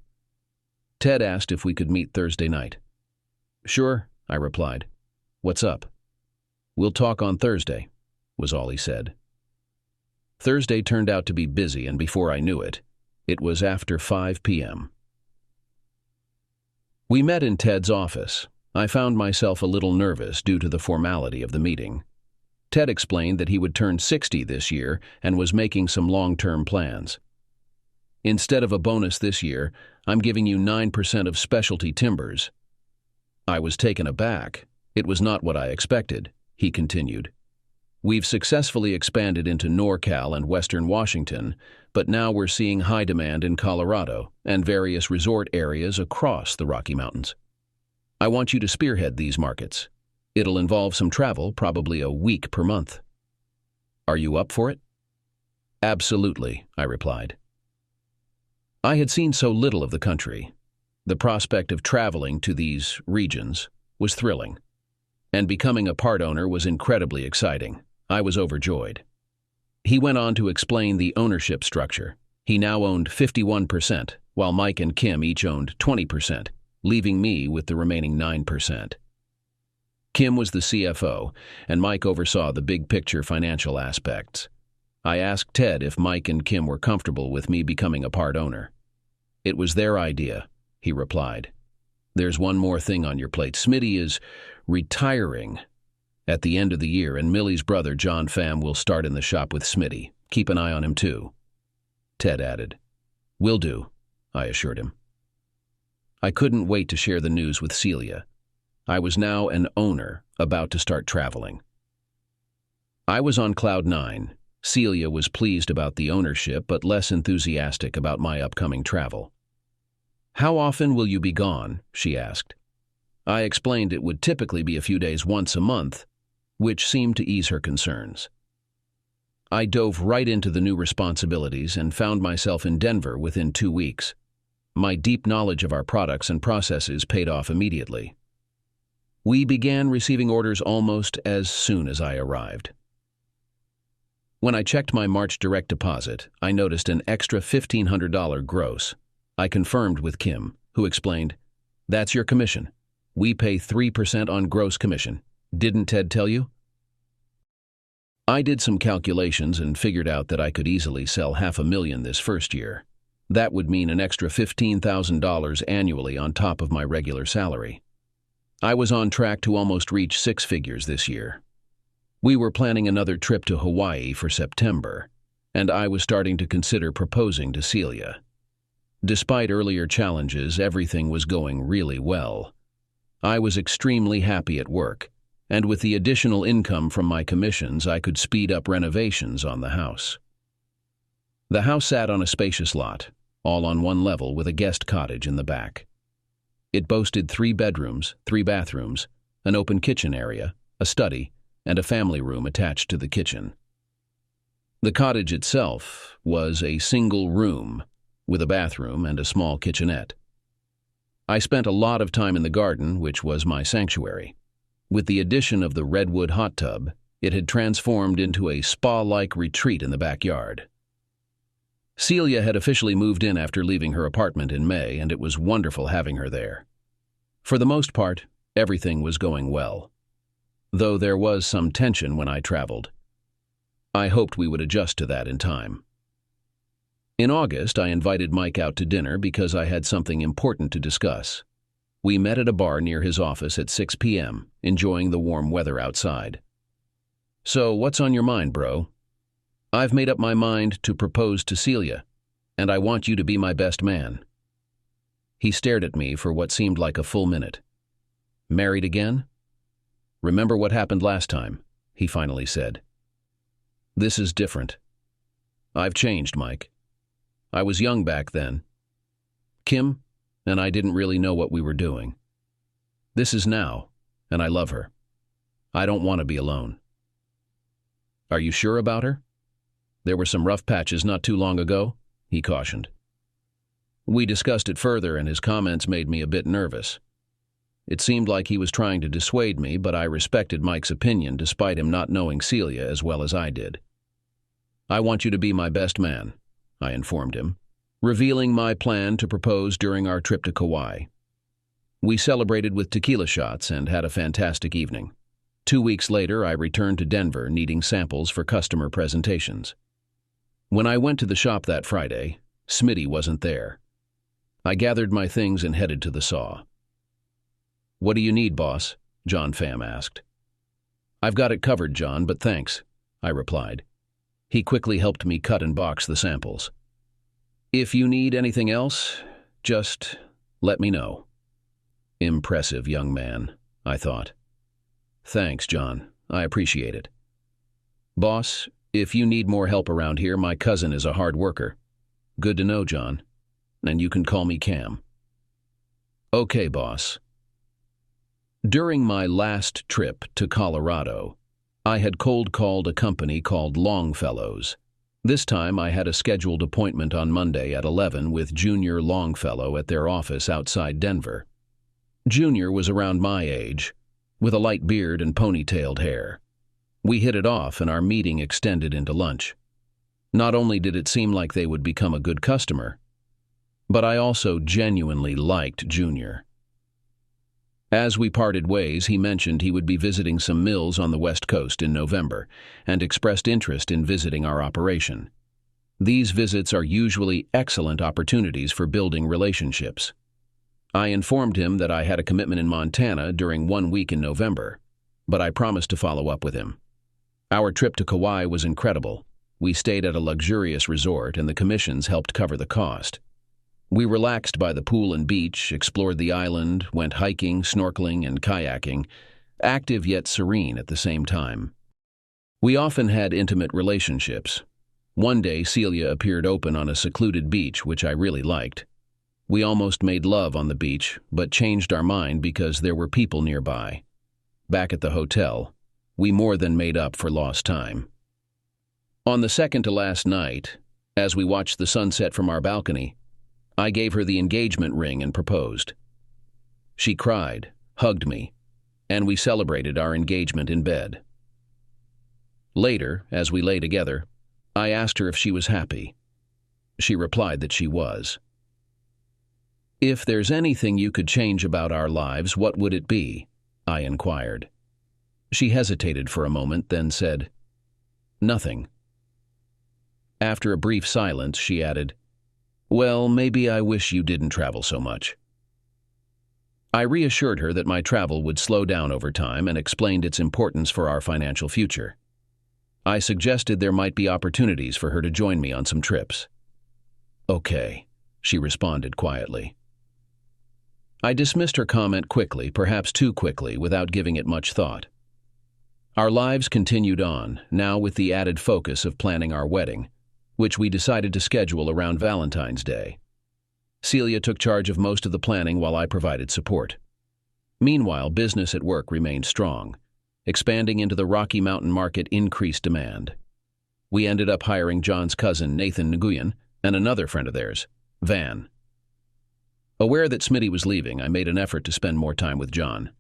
Ted asked if we could meet Thursday night. "Sure," I replied. "What's up?" "We'll talk on Thursday," was all he said. Thursday turned out to be busy, and before I knew it, it was after 5 p.m. We met in Ted's office. I found myself a little nervous due to the formality of the meeting. Ted explained that he would turn 60 this year and was making some long-term plans. "Instead of a bonus this year, I'm giving you 9% of specialty timbers." I was taken aback. It was not what I expected, he continued. "We've successfully expanded into NorCal and Western Washington, but now we're seeing high demand in Colorado and various resort areas across the Rocky Mountains. I want you to spearhead these markets. It'll involve some travel, probably a week per month. Are you up for it?" "Absolutely," I replied. I had seen so little of the country. The prospect of traveling to these regions was thrilling, and becoming a part owner was incredibly exciting. I was overjoyed. He went on to explain the ownership structure. He now owned 51%, while Mike and Kim each owned 20%, leaving me with the remaining 9%. Kim was the CFO, and Mike oversaw the big-picture financial aspects. I asked Ted if Mike and Kim were comfortable with me becoming a part owner. "It was their idea," he replied. "There's one more thing on your plate. Smitty is retiring at the end of the year, and Millie's brother, John Pham, will start in the shop with Smitty. Keep an eye on him, too." Ted added. "Will do," I assured him. I couldn't wait to share the news with Celia. I was now an owner, about to start traveling. I was on cloud 9. Celia was pleased about the ownership, but less enthusiastic about my upcoming travel. "How often will you be gone?" she asked. I explained it would typically be a few days once a month, which seemed to ease her concerns. I dove right into the new responsibilities and found myself in Denver within 2 weeks. My deep knowledge of our products and processes paid off immediately. We began receiving orders almost as soon as I arrived. When I checked my March direct deposit, I noticed an extra $1,500 gross. I confirmed with Kim, who explained, "That's your commission. We pay 3% on gross commission. Didn't Ted tell you?" I did some calculations and figured out that I could easily sell $500,000 this first year. That would mean an extra $15,000 annually on top of my regular salary. I was on track to almost reach six figures this year. We were planning another trip to Hawaii for September, and I was starting to consider proposing to Celia. Despite earlier challenges, everything was going really well. I was extremely happy at work, and with the additional income from my commissions, I could speed up renovations on the house. The house sat on a spacious lot, all on one level with a guest cottage in the back. It boasted 3 bedrooms, 3 bathrooms, an open kitchen area, a study, and a family room attached to the kitchen. The cottage itself was a single room with a bathroom and a small kitchenette. I spent a lot of time in the garden, which was my sanctuary. With the addition of the redwood hot tub, it had transformed into a spa-like retreat in the backyard. Celia had officially moved in after leaving her apartment in May, and it was wonderful having her there. For the most part, everything was going well, though there was some tension when I traveled. I hoped we would adjust to that in time. In August, I invited Mike out to dinner because I had something important to discuss. We met at a bar near his office at 6 p.m., enjoying the warm weather outside. "So, what's on your mind, bro?" "I've made up my mind to propose to Celia, and I want you to be my best man." He stared at me for what seemed like a full minute. "Married again?" "Remember what happened last time," he finally said. "This is different. I've changed, Mike. I was young back then. Kim and I didn't really know what we were doing. This is now, and I love her. I don't want to be alone." "Are you sure about her? There were some rough patches not too long ago," he cautioned. We discussed it further, and his comments made me a bit nervous. It seemed like he was trying to dissuade me, but I respected Mike's opinion despite him not knowing Celia as well as I did. "I want you to be my best man," I informed him, revealing my plan to propose during our trip to Kauai. We celebrated with tequila shots and had a fantastic evening. 2 weeks later, I returned to Denver needing samples for customer presentations. When I went to the shop that Friday, Smitty wasn't there. I gathered my things and headed to the saw. "What do you need, boss?" John Pham asked. "I've got it covered, John, but thanks," I replied. He quickly helped me cut and box the samples. "If you need anything else, just let me know." Impressive young man, I thought. "Thanks, John. I appreciate it." "Boss, if you need more help around here, my cousin is a hard worker." "Good to know, John. And you can call me Cam." "Okay, boss." During my last trip to Colorado, I had cold called a company called Longfellow's. This time I had a scheduled appointment on Monday at 11 with Junior Longfellow at their office outside Denver. Junior was around my age, with a light beard and ponytailed hair. We hit it off, and our meeting extended into lunch. Not only did it seem like they would become a good customer, but I also genuinely liked Junior. As we parted ways, he mentioned he would be visiting some mills on the West Coast in November and expressed interest in visiting our operation. These visits are usually excellent opportunities for building relationships. I informed him that I had a commitment in Montana during 1 week in November, but I promised to follow up with him. Our trip to Kauai was incredible. We stayed at a luxurious resort, and the commissions helped cover the cost. We relaxed by the pool and beach, explored the island, went hiking, snorkeling, and kayaking, active yet serene at the same time. We often had intimate relationships. One day, Celia appeared open on a secluded beach, which I really liked. We almost made love on the beach, but changed our mind because there were people nearby. Back at the hotel, we more than made up for lost time. On the second to last night, as we watched the sunset from our balcony, I gave her the engagement ring and proposed. She cried, hugged me, and we celebrated our engagement in bed. Later, as we lay together, I asked her if she was happy. She replied that she was. "If there's anything you could change about our lives, what would it be?" I inquired. She hesitated for a moment, then said, "Nothing." After a brief silence, she added, "Well, maybe I wish you didn't travel so much." I reassured her that my travel would slow down over time and explained its importance for our financial future. I suggested there might be opportunities for her to join me on some trips. "Okay," she responded quietly. I dismissed her comment quickly, perhaps too quickly, without giving it much thought. Our lives continued on, now with the added focus of planning our wedding, which we decided to schedule around Valentine's Day. Celia took charge of most of the planning while I provided support. Meanwhile, business at work remained strong. Expanding into the Rocky Mountain market increased demand. We ended up hiring John's cousin, Nathan Nguyen, and another friend of theirs, Van. Aware that Smitty was leaving, I made an effort to spend more time with John.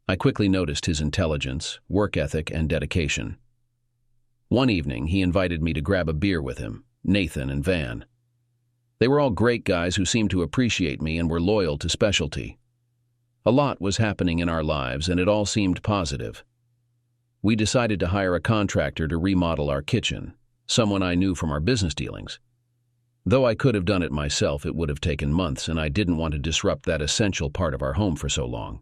I quickly noticed his intelligence, work ethic, and dedication. One evening, he invited me to grab a beer with him, Nathan and Van. They were all great guys who seemed to appreciate me and were loyal to specialty. A lot was happening in our lives, and it all seemed positive. We decided to hire a contractor to remodel our kitchen, someone I knew from our business dealings. Though I could have done it myself, it would have taken months, and I didn't want to disrupt that essential part of our home for so long.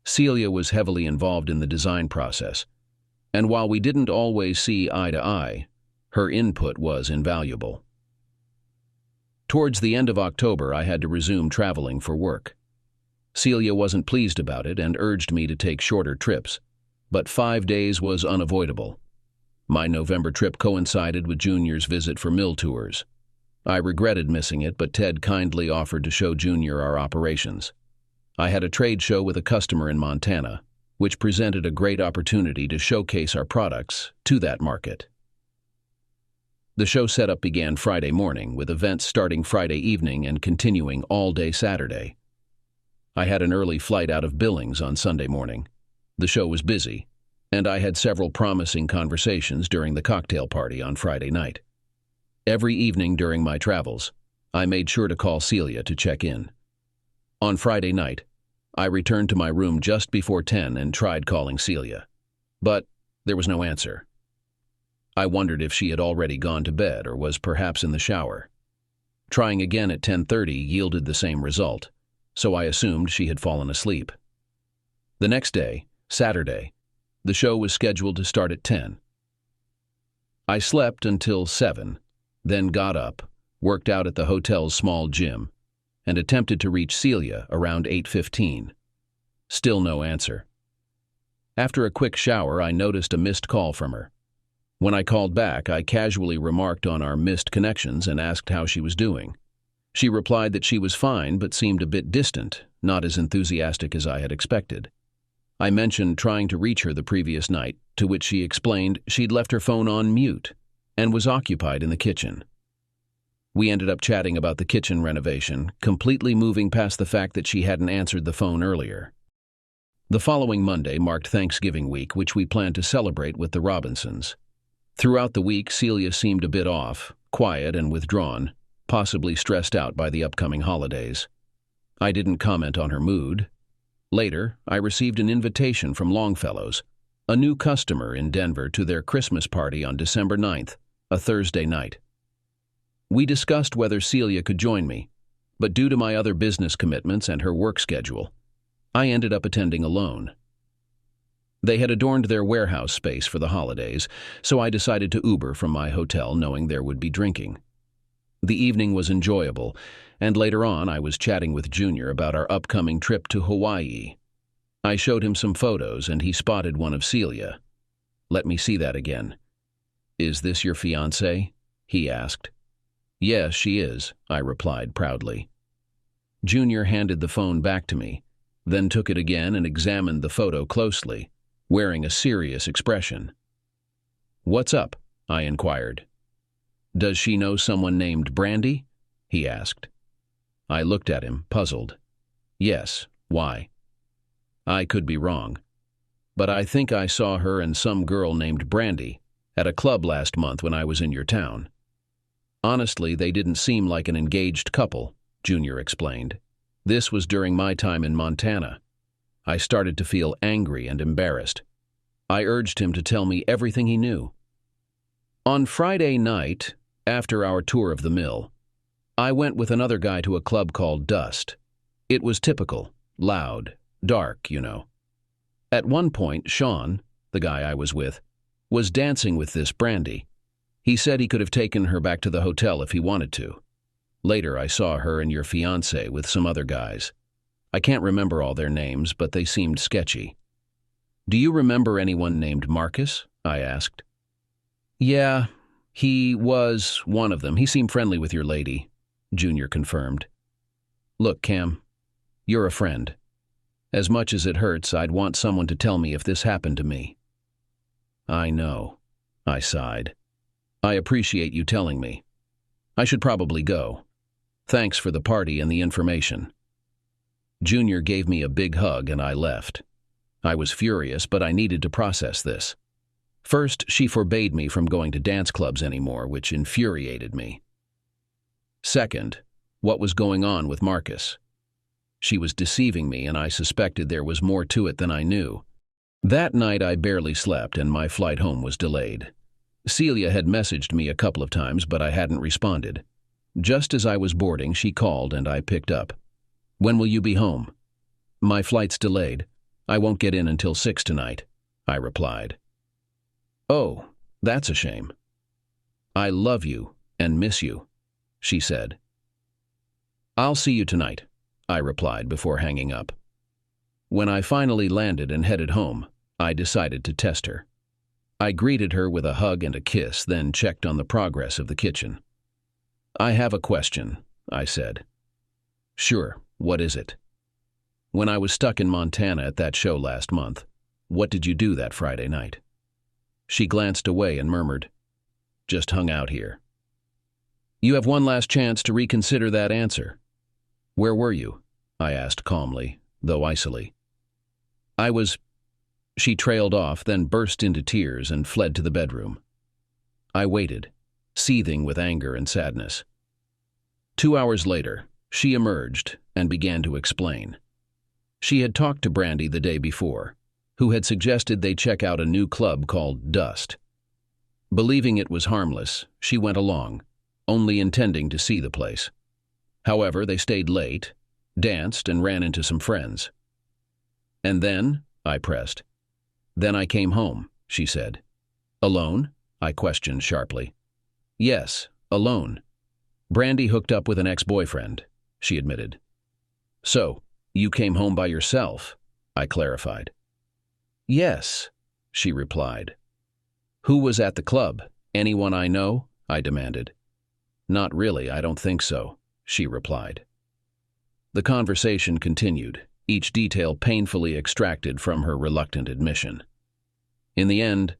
Celia was heavily involved in the design process, and while we didn't always see eye to eye, her input was invaluable. Towards the end of October, I had to resume traveling for work. Celia wasn't pleased about it and urged me to take shorter trips, but 5 days was unavoidable. My November trip coincided with Junior's visit for mill tours. I regretted missing it, but Ted kindly offered to show Junior our operations. I had a trade show with a customer in Montana, which presented a great opportunity to showcase our products to that market. The show setup began Friday morning, with events starting Friday evening and continuing all day Saturday. I had an early flight out of Billings on Sunday morning. The show was busy, and I had several promising conversations during the cocktail party on Friday night. Every evening during my travels, I made sure to call Celia to check in. On Friday night, I returned to my room just before 10 and tried calling Celia, but there was no answer. I wondered if she had already gone to bed or was perhaps in the shower. Trying again at 10:30 yielded the same result, so I assumed she had fallen asleep. The next day, Saturday, the show was scheduled to start at 10. I slept until 7, then got up, worked out at the hotel's small gym, and attempted to reach Celia around 8:15. Still no answer. After a quick shower, I noticed a missed call from her. When I called back, I casually remarked on our missed connections and asked how she was doing. She replied that she was fine but seemed a bit distant, not as enthusiastic as I had expected. I mentioned trying to reach her the previous night, to which she explained she'd left her phone on mute and was occupied in the kitchen. We ended up chatting about the kitchen renovation, completely moving past the fact that she hadn't answered the phone earlier. The following Monday marked Thanksgiving week, which we planned to celebrate with the Robinsons. Throughout the week, Celia seemed a bit off, quiet and withdrawn, possibly stressed out by the upcoming holidays. I didn't comment on her mood. Later, I received an invitation from Longfellow's, a new customer in Denver, to their Christmas party on December 9th, a Thursday night. We discussed whether Celia could join me, but due to my other business commitments and her work schedule, I ended up attending alone. They had adorned their warehouse space for the holidays, so I decided to Uber from my hotel, knowing there would be drinking. The evening was enjoyable, and later on I was chatting with Junior about our upcoming trip to Hawaii. I showed him some photos, and he spotted one of Celia. "Let me see that again." "Is this your fiancée?" he asked. "Yes, she is," I replied proudly. Junior handed the phone back to me, then took it again and examined the photo closely, wearing a serious expression. "What's up?" I inquired. "Does she know someone named Brandy?" he asked. I looked at him, puzzled. "Yes, why?" I could be wrong, but I think I saw her and some girl named Brandy at a club last month when I was in your town. Honestly, they didn't seem like an engaged couple, Junior explained. This was during my time in Montana. I started to feel angry and embarrassed. I urged him to tell me everything he knew. On Friday night, after our tour of the mill, I went with another guy to a club called Dust. It was typical, loud, dark, you know. At one point, Sean, the guy I was with, was dancing with this Brandy. He said he could have taken her back to the hotel if he wanted to. Later, I saw her and your fiancé with some other guys. I can't remember all their names, but they seemed sketchy. Do you remember anyone named Marcus? I asked. Yeah, he was one of them. He seemed friendly with your lady, Junior confirmed. Look, Cam, you're a friend. As much as it hurts, I'd want someone to tell me if this happened to me. I know, I sighed. I appreciate you telling me. I should probably go. Thanks for the party and the information. Junior gave me a big hug and I left. I was furious, but I needed to process this. First, she forbade me from going to dance clubs anymore, which infuriated me. Second, what was going on with Marcus? She was deceiving me, and I suspected there was more to it than I knew. That night I barely slept, and my flight home was delayed. Celia had messaged me a couple of times, but I hadn't responded. Just as I was boarding, she called, and I picked up. When will you be home? My flight's delayed. I won't get in until 6 tonight, I replied. Oh, that's a shame. I love you and miss you, she said. I'll see you tonight, I replied before hanging up. When I finally landed and headed home, I decided to test her. I greeted her with a hug and a kiss, then checked on the progress of the kitchen. I have a question, I said. Sure, what is it? When I was stuck in Montana at that show last month, what did you do that Friday night? She glanced away and murmured, just hung out here. You have one last chance to reconsider that answer. Where were you? I asked calmly, though icily. She trailed off, then burst into tears and fled to the bedroom. I waited, seething with anger and sadness. 2 hours later, she emerged and began to explain. She had talked to Brandy the day before, who had suggested they check out a new club called Dust. Believing it was harmless, she went along, only intending to see the place. However, they stayed late, danced, and ran into some friends. And then, I pressed. Then I came home, she said. Alone? I questioned sharply. Yes, alone. Brandy hooked up with an ex-boyfriend, she admitted. So, you came home by yourself, I clarified. Yes, she replied. Who was at the club? Anyone I know? I demanded. Not really, I don't think so, she replied. The conversation continued, each detail painfully extracted from her reluctant admission. In the end,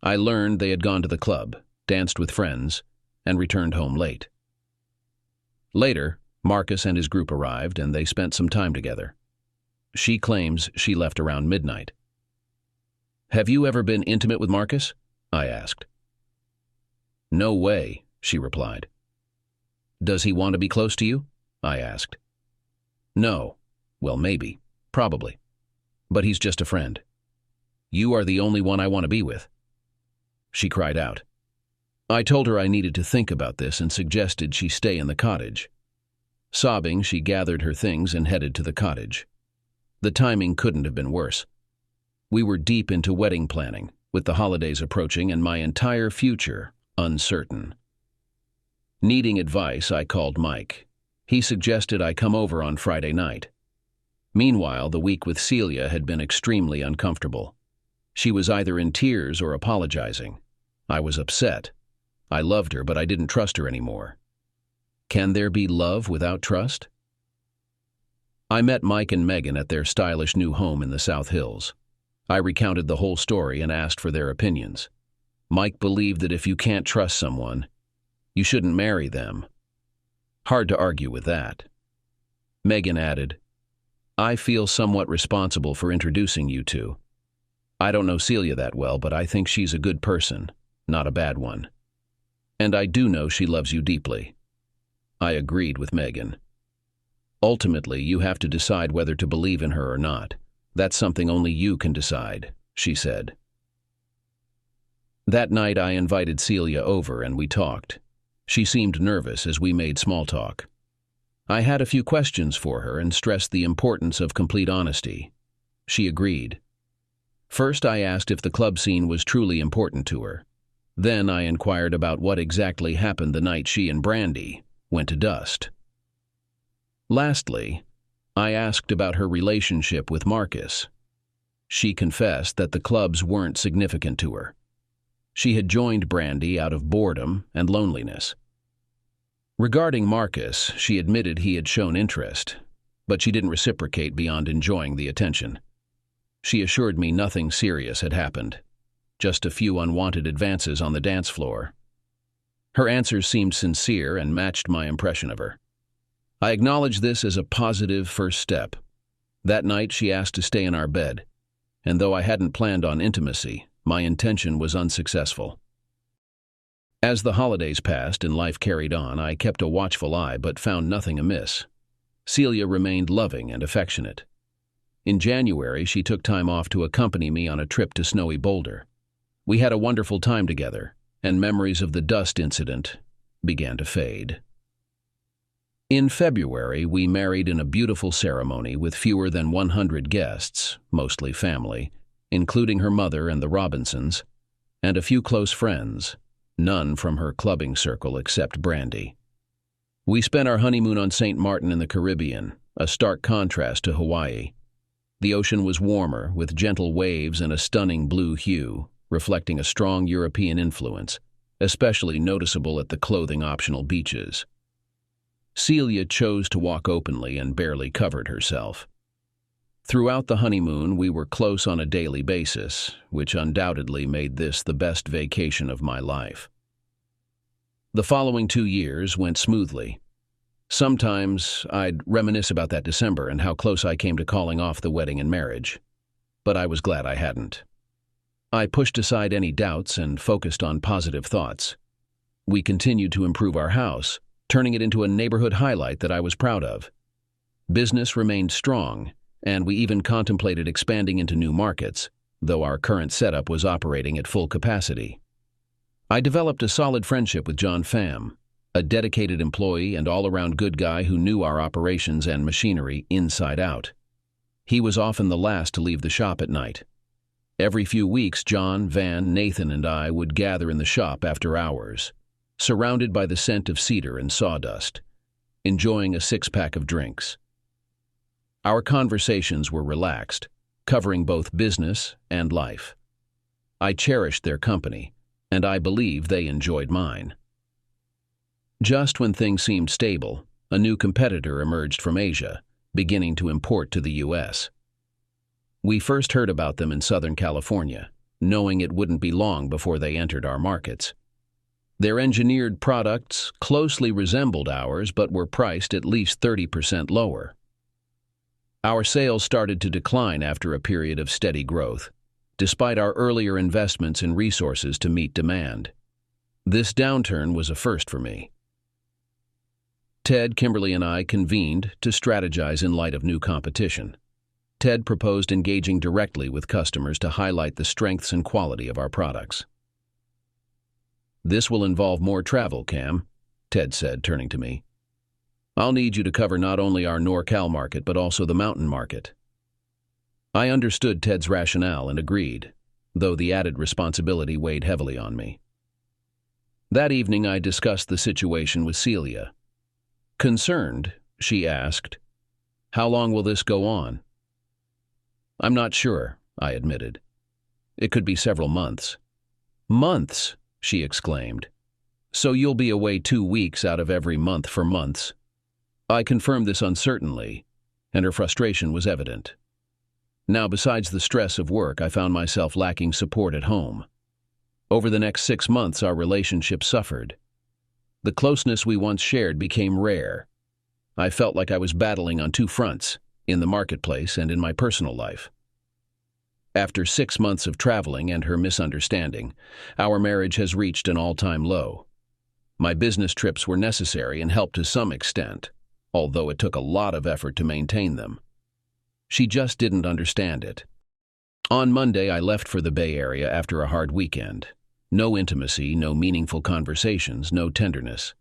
I learned they had gone to the club, danced with friends, and returned home late. Later, Marcus and his group arrived, and they spent some time together. She claims she left around midnight. Have you ever been intimate with Marcus? I asked. No way, she replied. Does he want to be close to you? I asked. No. Well, maybe. Probably. But he's just a friend. You are the only one I want to be with. She cried out. I told her I needed to think about this and suggested she stay in the cottage. Sobbing, she gathered her things and headed to the cottage. The timing couldn't have been worse. We were deep into wedding planning, with the holidays approaching and my entire future uncertain. Needing advice, I called Mike. He suggested I come over on Friday night. Meanwhile, the week with Celia had been extremely uncomfortable. She was either in tears or apologizing. I was upset. I loved her, but I didn't trust her anymore. Can there be love without trust? I met Mike and Megan at their stylish new home in the South Hills. I recounted the whole story and asked for their opinions. Mike believed that if you can't trust someone, you shouldn't marry them. Hard to argue with that. Megan added, I feel somewhat responsible for introducing you two. I don't know Celia that well, but I think she's a good person, not a bad one. And I do know she loves you deeply. I agreed with Megan. Ultimately, you have to decide whether to believe in her or not. That's something only you can decide, she said. That night I invited Celia over and we talked. She seemed nervous as we made small talk. I had a few questions for her and stressed the importance of complete honesty. She agreed. First, I asked if the club scene was truly important to her. Then I inquired about what exactly happened the night she and Brandy went to dust. Lastly, I asked about her relationship with Marcus. She confessed that the clubs weren't significant to her. She had joined Brandy out of boredom and loneliness. Regarding Marcus, she admitted he had shown interest, but she didn't reciprocate beyond enjoying the attention. She assured me nothing serious had happened, just a few unwanted advances on the dance floor. Her answers seemed sincere and matched my impression of her. I acknowledged this as a positive first step. That night she asked to stay in our bed, and though I hadn't planned on intimacy, my intention was unsuccessful. As the holidays passed and life carried on, I kept a watchful eye but found nothing amiss. Celia remained loving and affectionate. In January, she took time off to accompany me on a trip to snowy Boulder. We had a wonderful time together, and memories of the dust incident began to fade. In February, we married in a beautiful ceremony with fewer than 100 guests, mostly family, including her mother and the Robinsons, and a few close friends, none from her clubbing circle except Brandy. We spent our honeymoon on St. Martin in the Caribbean, a stark contrast to Hawaii. The ocean was warmer, with gentle waves and a stunning blue hue, reflecting a strong European influence, especially noticeable at the clothing-optional beaches. Celia chose to walk openly and barely covered herself. Throughout the honeymoon, we were close on a daily basis, which undoubtedly made this the best vacation of my life. The following 2 years went smoothly. Sometimes I'd reminisce about that December and how close I came to calling off the wedding and marriage, but I was glad I hadn't. I pushed aside any doubts and focused on positive thoughts. We continued to improve our house, turning it into a neighborhood highlight that I was proud of. Business remained strong, and we even contemplated expanding into new markets, though our current setup was operating at full capacity. I developed a solid friendship with John Pham, a dedicated employee and all-around good guy who knew our operations and machinery inside out. He was often the last to leave the shop at night. Every few weeks, John, Van, Nathan, and I would gather in the shop after hours, surrounded by the scent of cedar and sawdust, enjoying a 6-pack of drinks. Our conversations were relaxed, covering both business and life. I cherished their company, and I believe they enjoyed mine. Just when things seemed stable, a new competitor emerged from Asia, beginning to import to the U.S. We first heard about them in Southern California, knowing it wouldn't be long before they entered our markets. Their engineered products closely resembled ours but were priced at least 30% lower. Our sales started to decline after a period of steady growth, despite our earlier investments in resources to meet demand. This downturn was a first for me. Ted, Kimberly, and I convened to strategize in light of new competition. Ted proposed engaging directly with customers to highlight the strengths and quality of our products. "This will involve more travel, Cam," Ted said, turning to me. "I'll need you to cover not only our NorCal market but also the mountain market." I understood Ted's rationale and agreed, though the added responsibility weighed heavily on me. That evening I discussed the situation with Celia. Concerned, she asked, "How long will this go on?" "I'm not sure," I admitted. "It could be several months." "Months?" she exclaimed. "So you'll be away 2 weeks out of every month for months?" I confirmed this uncertainly, and her frustration was evident. Now, besides the stress of work, I found myself lacking support at home. Over the next 6 months, our relationship suffered. The closeness we once shared became rare. I felt like I was battling on 2 fronts, in the marketplace and in my personal life. After 6 months of traveling and her misunderstanding, our marriage has reached an all-time low. My business trips were necessary and helped to some extent, although it took a lot of effort to maintain them. She just didn't understand it. On Monday, I left for the Bay Area after a hard weekend. No intimacy, no meaningful conversations, no tenderness.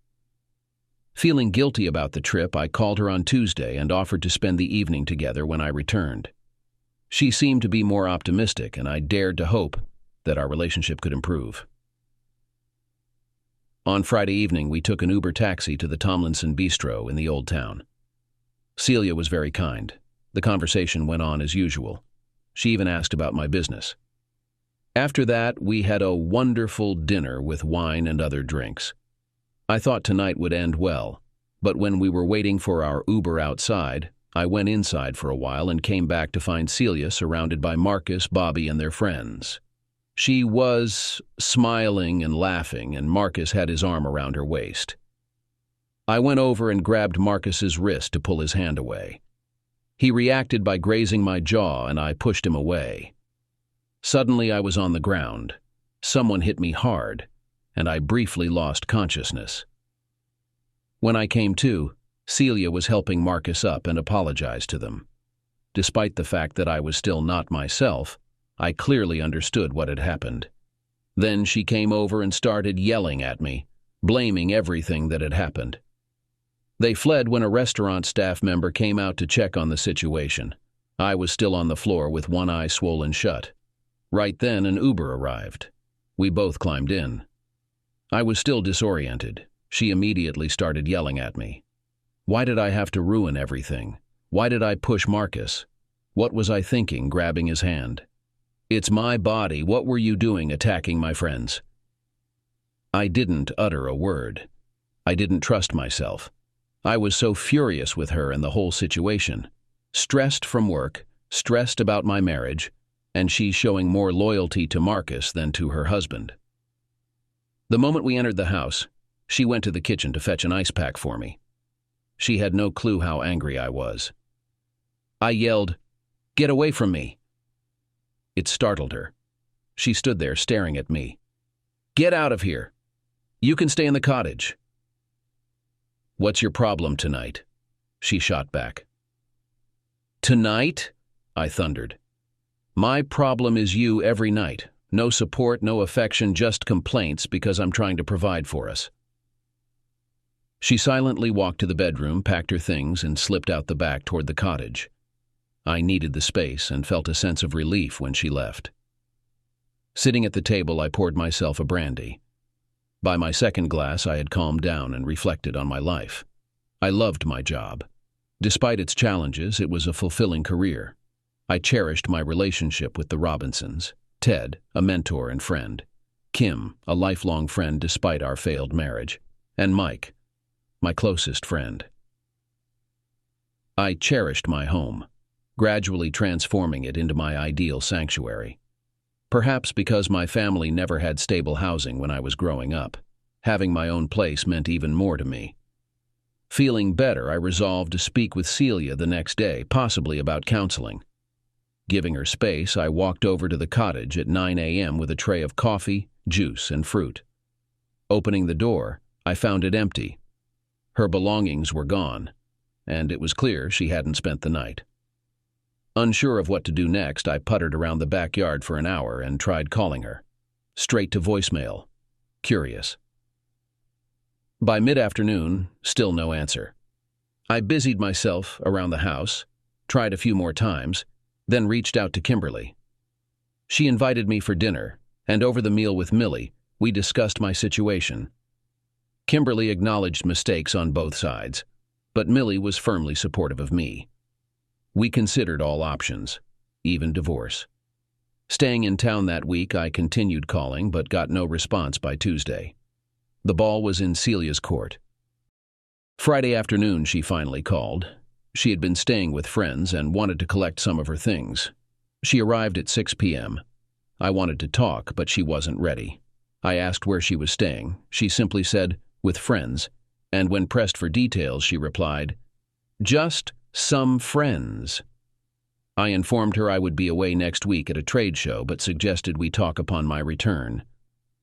Feeling guilty about the trip, I called her on Tuesday and offered to spend the evening together when I returned. She seemed to be more optimistic, and I dared to hope that our relationship could improve. On Friday evening, we took an Uber taxi to the Tomlinson Bistro in the Old Town. Celia was very kind. The conversation went on as usual. She even asked about my business. After that, we had a wonderful dinner with wine and other drinks. I thought tonight would end well, but when we were waiting for our Uber outside, I went inside for a while and came back to find Celia surrounded by Marcus, Bobby, and their friends. She was smiling and laughing, and Marcus had his arm around her waist. I went over and grabbed Marcus's wrist to pull his hand away. He reacted by grazing my jaw, and I pushed him away. Suddenly, I was on the ground. Someone hit me hard, and I briefly lost consciousness. When I came to, Celia was helping Marcus up and apologized to them. Despite the fact that I was still not myself, I clearly understood what had happened. Then she came over and started yelling at me, blaming everything that had happened. They fled when a restaurant staff member came out to check on the situation. I was still on the floor with one eye swollen shut. Right then, an Uber arrived. We both climbed in. I was still disoriented. She immediately started yelling at me. Why did I have to ruin everything? Why did I push Marcus? What was I thinking, grabbing his hand? It's my body. What were you doing attacking my friends? I didn't utter a word. I didn't trust myself. I was so furious with her and the whole situation. Stressed from work, stressed about my marriage, and she showing more loyalty to Marcus than to her husband. The moment we entered the house, she went to the kitchen to fetch an ice pack for me. She had no clue how angry I was. I yelled, "Get away from me!" It startled her. She stood there staring at me. "Get out of here! You can stay in the cottage." "What's your problem tonight?" she shot back. "Tonight?" I thundered. "My problem is you every night. No support, no affection, just complaints because I'm trying to provide for us." She silently walked to the bedroom, packed her things, and slipped out the back toward the cottage. I needed the space and felt a sense of relief when she left. Sitting at the table, I poured myself a brandy. By my second glass, I had calmed down and reflected on my life. I loved my job. Despite its challenges, it was a fulfilling career. I cherished my relationship with the Robinsons, Ted, a mentor and friend, Kim, a lifelong friend despite our failed marriage, and Mike, my closest friend. I cherished my home, gradually transforming it into my ideal sanctuary. Perhaps because my family never had stable housing when I was growing up, having my own place meant even more to me. Feeling better, I resolved to speak with Celia the next day, possibly about counseling. Giving her space, I walked over to the cottage at 9 a.m. with a tray of coffee, juice, and fruit. Opening the door, I found it empty. Her belongings were gone, and it was clear she hadn't spent the night. Unsure of what to do next, I puttered around the backyard for an hour and tried calling her. Straight to voicemail. Curious. By mid-afternoon, still no answer. I busied myself around the house, tried a few more times, then reached out to Kimberly. She invited me for dinner, and over the meal with Millie, we discussed my situation. Kimberly acknowledged mistakes on both sides, but Millie was firmly supportive of me. We considered all options, even divorce. Staying in town that week, I continued calling but got no response by Tuesday. The ball was in Celia's court. Friday afternoon, she finally called. She had been staying with friends and wanted to collect some of her things. She arrived at 6 p.m. I wanted to talk, but she wasn't ready. I asked where she was staying. She simply said, "With friends," and when pressed for details, she replied, "Just some friends." I informed her I would be away next week at a trade show, but suggested we talk upon my return.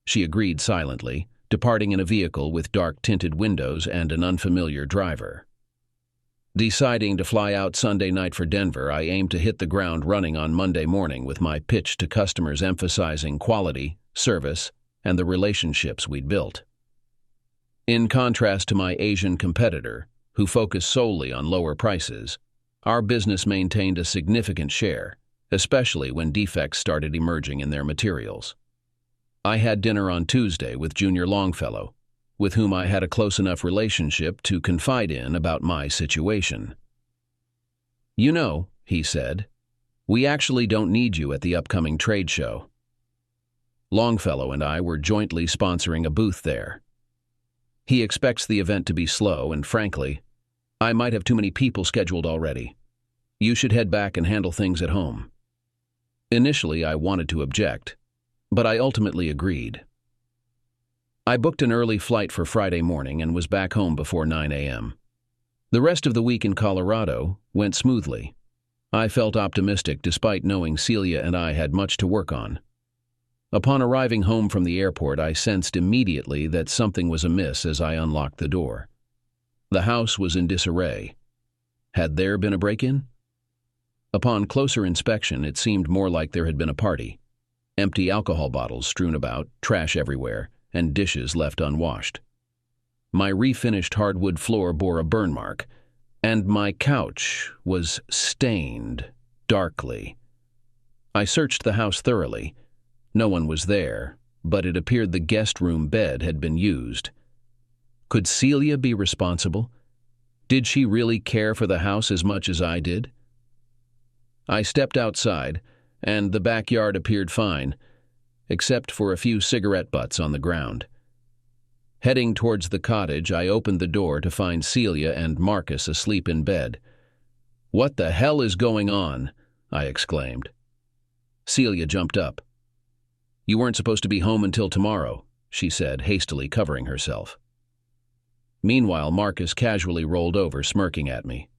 She agreed silently, departing in a vehicle with dark-tinted windows and an unfamiliar driver. Deciding to fly out Sunday night for Denver, I aimed to hit the ground running on Monday morning with my pitch to customers emphasizing quality, service, and the relationships we'd built. In contrast to my Asian competitor, who focused solely on lower prices, our business maintained a significant share, especially when defects started emerging in their materials. I had dinner on Tuesday with Junior Longfellow, with whom I had a close enough relationship to confide in about my situation. "You know," he said, "we actually don't need you at the upcoming trade show." Longfellow and I were jointly sponsoring a booth there. He expects the event to be slow, and frankly, I might have too many people scheduled already. You should head back and handle things at home. Initially, I wanted to object, but I ultimately agreed. I booked an early flight for Friday morning and was back home before 9 a.m. The rest of the week in Colorado went smoothly. I felt optimistic despite knowing Celia and I had much to work on. Upon arriving home from the airport, I sensed immediately that something was amiss as I unlocked the door. The house was in disarray. Had there been a break-in? Upon closer inspection, it seemed more like there had been a party. Empty alcohol bottles strewn about, trash everywhere, and dishes left unwashed. My refinished hardwood floor bore a burn mark, and my couch was stained darkly. I searched the house thoroughly. No one was there, but it appeared the guest room bed had been used. Could Celia be responsible? Did she really care for the house as much as I did? I stepped outside, and the backyard appeared fine, except for a few cigarette butts on the ground. Heading towards the cottage, I opened the door to find Celia and Marcus asleep in bed. "What the hell is going on?" I exclaimed. Celia jumped up. "You weren't supposed to be home until tomorrow," she said, hastily covering herself. Meanwhile, Marcus casually rolled over, smirking at me.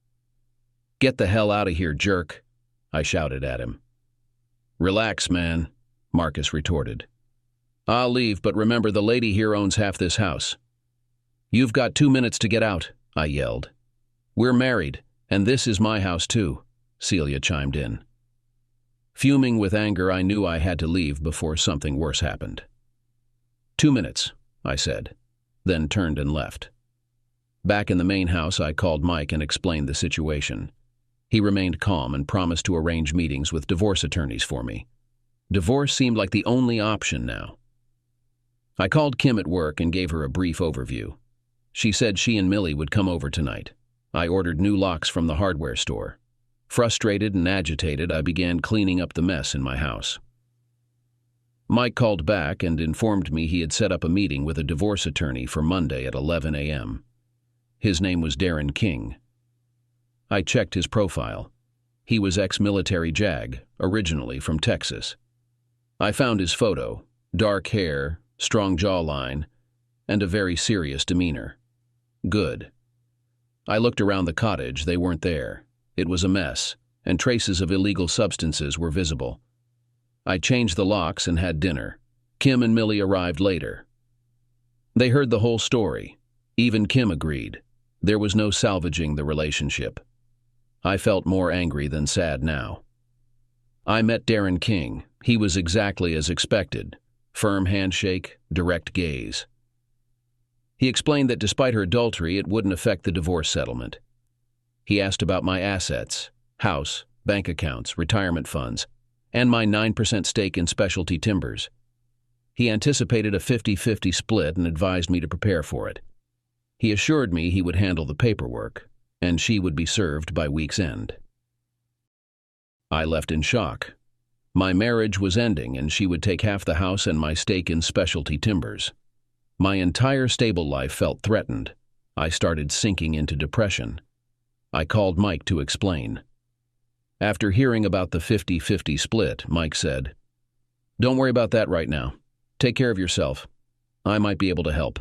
"Get the hell out of here, jerk," I shouted at him. "Relax, man," Marcus retorted. "I'll leave, but remember the lady here owns half this house." "You've got 2 minutes to get out," I yelled. "We're married, and this is my house too," Celia chimed in. Fuming with anger, I knew I had to leave before something worse happened. 2 minutes, I said, then turned and left. Back in the main house, I called Mike and explained the situation. He remained calm and promised to arrange meetings with divorce attorneys for me. Divorce seemed like the only option now. I called Kim at work and gave her a brief overview. She said she and Millie would come over tonight. I ordered new locks from the hardware store. Frustrated and agitated, I began cleaning up the mess in my house. Mike called back and informed me he had set up a meeting with a divorce attorney for Monday at 11 a.m. His name was Darren King. I checked his profile. He was ex-military JAG, originally from Texas. I found his photo, dark hair, strong jawline, and a very serious demeanor. Good. I looked around the cottage. They weren't there. It was a mess, and traces of illegal substances were visible. I changed the locks and had dinner. Kim and Millie arrived later. They heard the whole story. Even Kim agreed. There was no salvaging the relationship. I felt more angry than sad now. I met Darren King. He was exactly as expected. Firm handshake, direct gaze. He explained that despite her adultery, it wouldn't affect the divorce settlement. He asked about my assets, house, bank accounts, retirement funds, and my 9% stake in Specialty Timbers. He anticipated a 50-50 split and advised me to prepare for it. He assured me he would handle the paperwork, and she would be served by week's end. I left in shock. My marriage was ending, and she would take half the house and my stake in Specialty Timbers. My entire stable life felt threatened. I started sinking into depression. I called Mike to explain. After hearing about the 50-50 split, Mike said, "Don't worry about that right now. Take care of yourself. I might be able to help."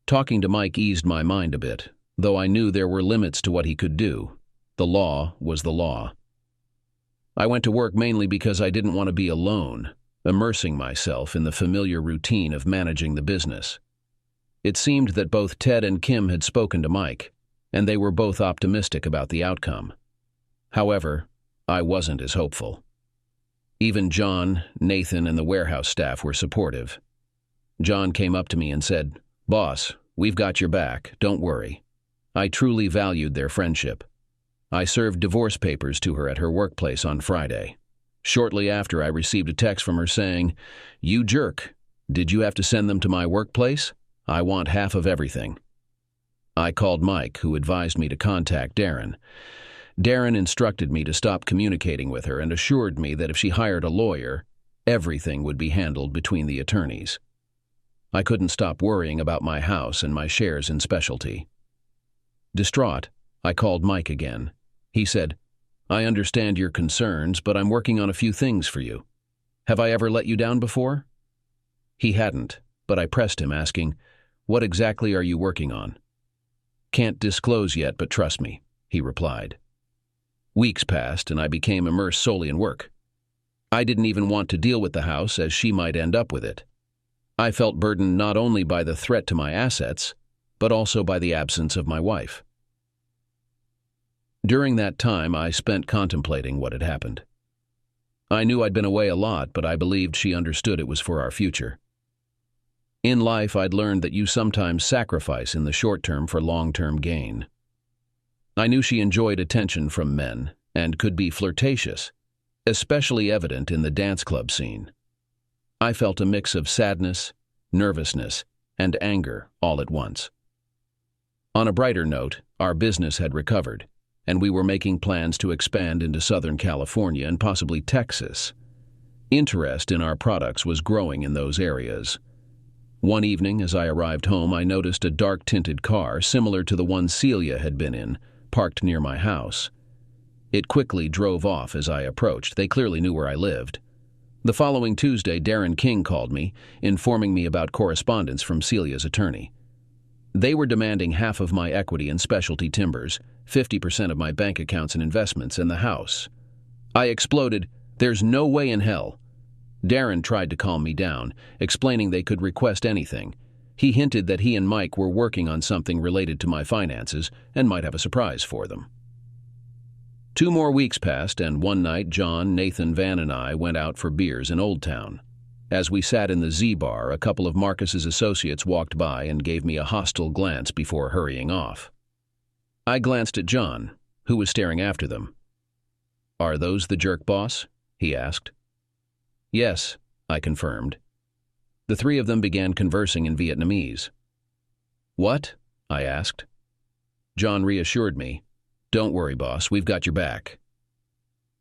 Talking to Mike eased my mind a bit, though I knew there were limits to what he could do. The law was the law. I went to work mainly because I didn't want to be alone, immersing myself in the familiar routine of managing the business. It seemed that both Ted and Kim had spoken to Mike, and they were both optimistic about the outcome. However, I wasn't as hopeful. Even John, Nathan, and the warehouse staff were supportive. John came up to me and said, "Boss, we've got your back, don't worry." I truly valued their friendship. I served divorce papers to her at her workplace on Friday. Shortly after, I received a text from her saying, "You jerk. Did you have to send them to my workplace? I want half of everything." I called Mike, who advised me to contact Darren. Darren instructed me to stop communicating with her and assured me that if she hired a lawyer, everything would be handled between the attorneys. I couldn't stop worrying about my house and my shares in Specialty. Distraught, I called Mike again. He said, "I understand your concerns, but I'm working on a few things for you. Have I ever let you down before?" He hadn't, but I pressed him, asking, "What exactly are you working on?" "Can't disclose yet, but trust me," he replied. Weeks passed, and I became immersed solely in work. I didn't even want to deal with the house, as she might end up with it. I felt burdened not only by the threat to my assets, but also by the absence of my wife. During that time, I spent contemplating what had happened. I knew I'd been away a lot, but I believed she understood it was for our future. In life, I'd learned that you sometimes sacrifice in the short term for long-term gain. I knew she enjoyed attention from men and could be flirtatious, especially evident in the dance club scene. I felt a mix of sadness, nervousness, and anger all at once. On a brighter note, our business had recovered, and we were making plans to expand into Southern California and possibly Texas. Interest in our products was growing in those areas. One evening, as I arrived home, I noticed a dark-tinted car similar to the one Celia had been in, parked near my house. It quickly drove off as I approached. They clearly knew where I lived. The following Tuesday, Darren King called me, informing me about correspondence from Celia's attorney. They were demanding half of my equity in Specialty Timbers, 50% of my bank accounts and investments, and the house. I exploded, "There's no way in hell." Darren tried to calm me down, explaining they could request anything. He hinted that he and Mike were working on something related to my finances and might have a surprise for them. 2 more weeks passed, and one night John, Nathan, Van, and I went out for beers in Old Town. As we sat in the Z-Bar, a couple of Marcus's associates walked by and gave me a hostile glance before hurrying off. I glanced at John, who was staring after them. "Are those the jerk boss?" he asked. "Yes," I confirmed. The 3 of them began conversing in Vietnamese. "What?" I asked. John reassured me. "Don't worry, boss, we've got your back."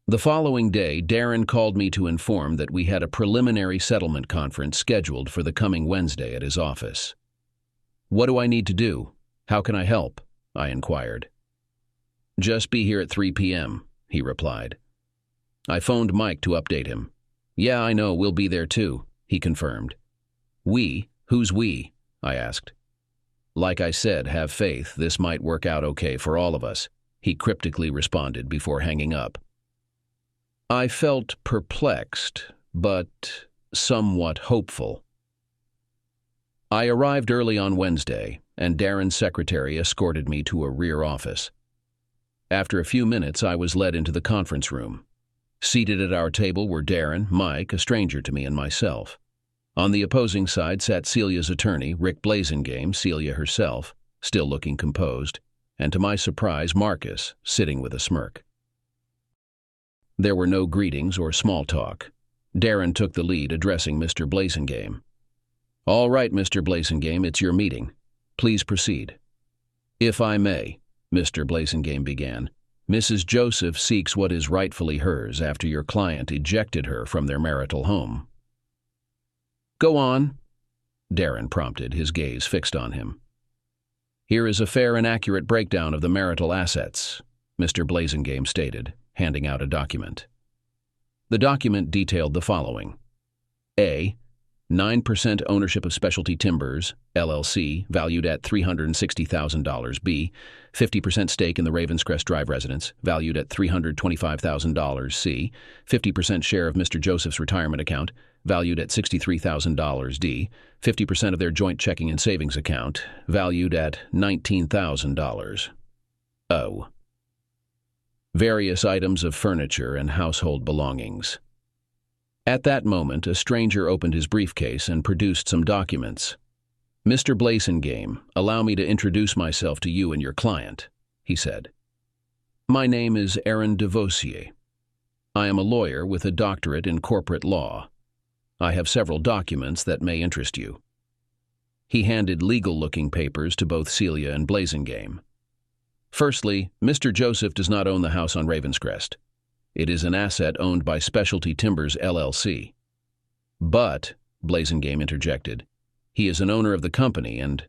The following day, Darren called me to inform that we had a preliminary settlement conference scheduled for the coming Wednesday at his office. "What do I need to do? How can I help?" I inquired. "Just be here at 3 p.m., he replied. I phoned Mike to update him. "Yeah, I know, we'll be there too," he confirmed. "We? Who's we?" I asked. "Like I said, have faith, this might work out okay for all of us," he cryptically responded before hanging up. I felt perplexed, but somewhat hopeful. I arrived early on Wednesday, and Darren's secretary escorted me to a rear office. After a few minutes, I was led into the conference room. Seated at our table were Darren, Mike, a stranger to me, and myself. On the opposing side sat Celia's attorney, Rick Blazingame, Celia herself, still looking composed, and to my surprise, Marcus, sitting with a smirk. There were no greetings or small talk. Darren took the lead, addressing Mr. Blazingame. "All right, Mr. Blazingame, it's your meeting. Please proceed." "If I may," Mr. Blazingame began, "Mrs. Joseph seeks what is rightfully hers after your client ejected her from their marital home." "Go on," Darren prompted, his gaze fixed on him. "Here is a fair and accurate breakdown of the marital assets," Mr. Blazingame stated, handing out a document. The document detailed the following. A. 9% ownership of Specialty Timbers, LLC, valued at $360,000. B. 50% stake in the Ravenscrest Drive residence, valued at $325,000. C. 50% share of Mr. Joseph's retirement account, valued at $63,000. D. 50% of their joint checking and savings account, valued at $19,000. O. Various items of furniture and household belongings. At that moment, a stranger opened his briefcase and produced some documents. Mr. Blasingame, allow me to introduce myself to you and your client, he said. My name is Aaron Devosier. I am a lawyer with a doctorate in corporate law. I have several documents that may interest you. He handed legal-looking papers to both Celia and Blasingame. Firstly, Mr. Joseph does not own the house on Ravenscrest. It is an asset owned by Specialty Timbers, LLC. But, Blasingame interjected, he is an owner of the company and—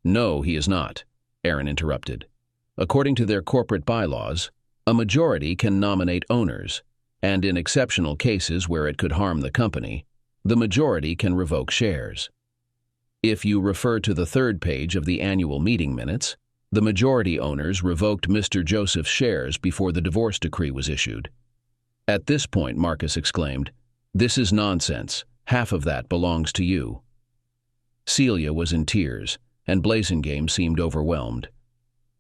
No, he is not, Aaron interrupted. According to their corporate bylaws, a majority can nominate owners, and in exceptional cases where it could harm the company, the majority can revoke shares. If you refer to the third page of the annual meeting minutes, the majority owners revoked Mr. Joseph's shares before the divorce decree was issued. At this point, Marcus exclaimed, "This is nonsense. Half of that belongs to you." Celia was in tears, and Blasingame seemed overwhelmed.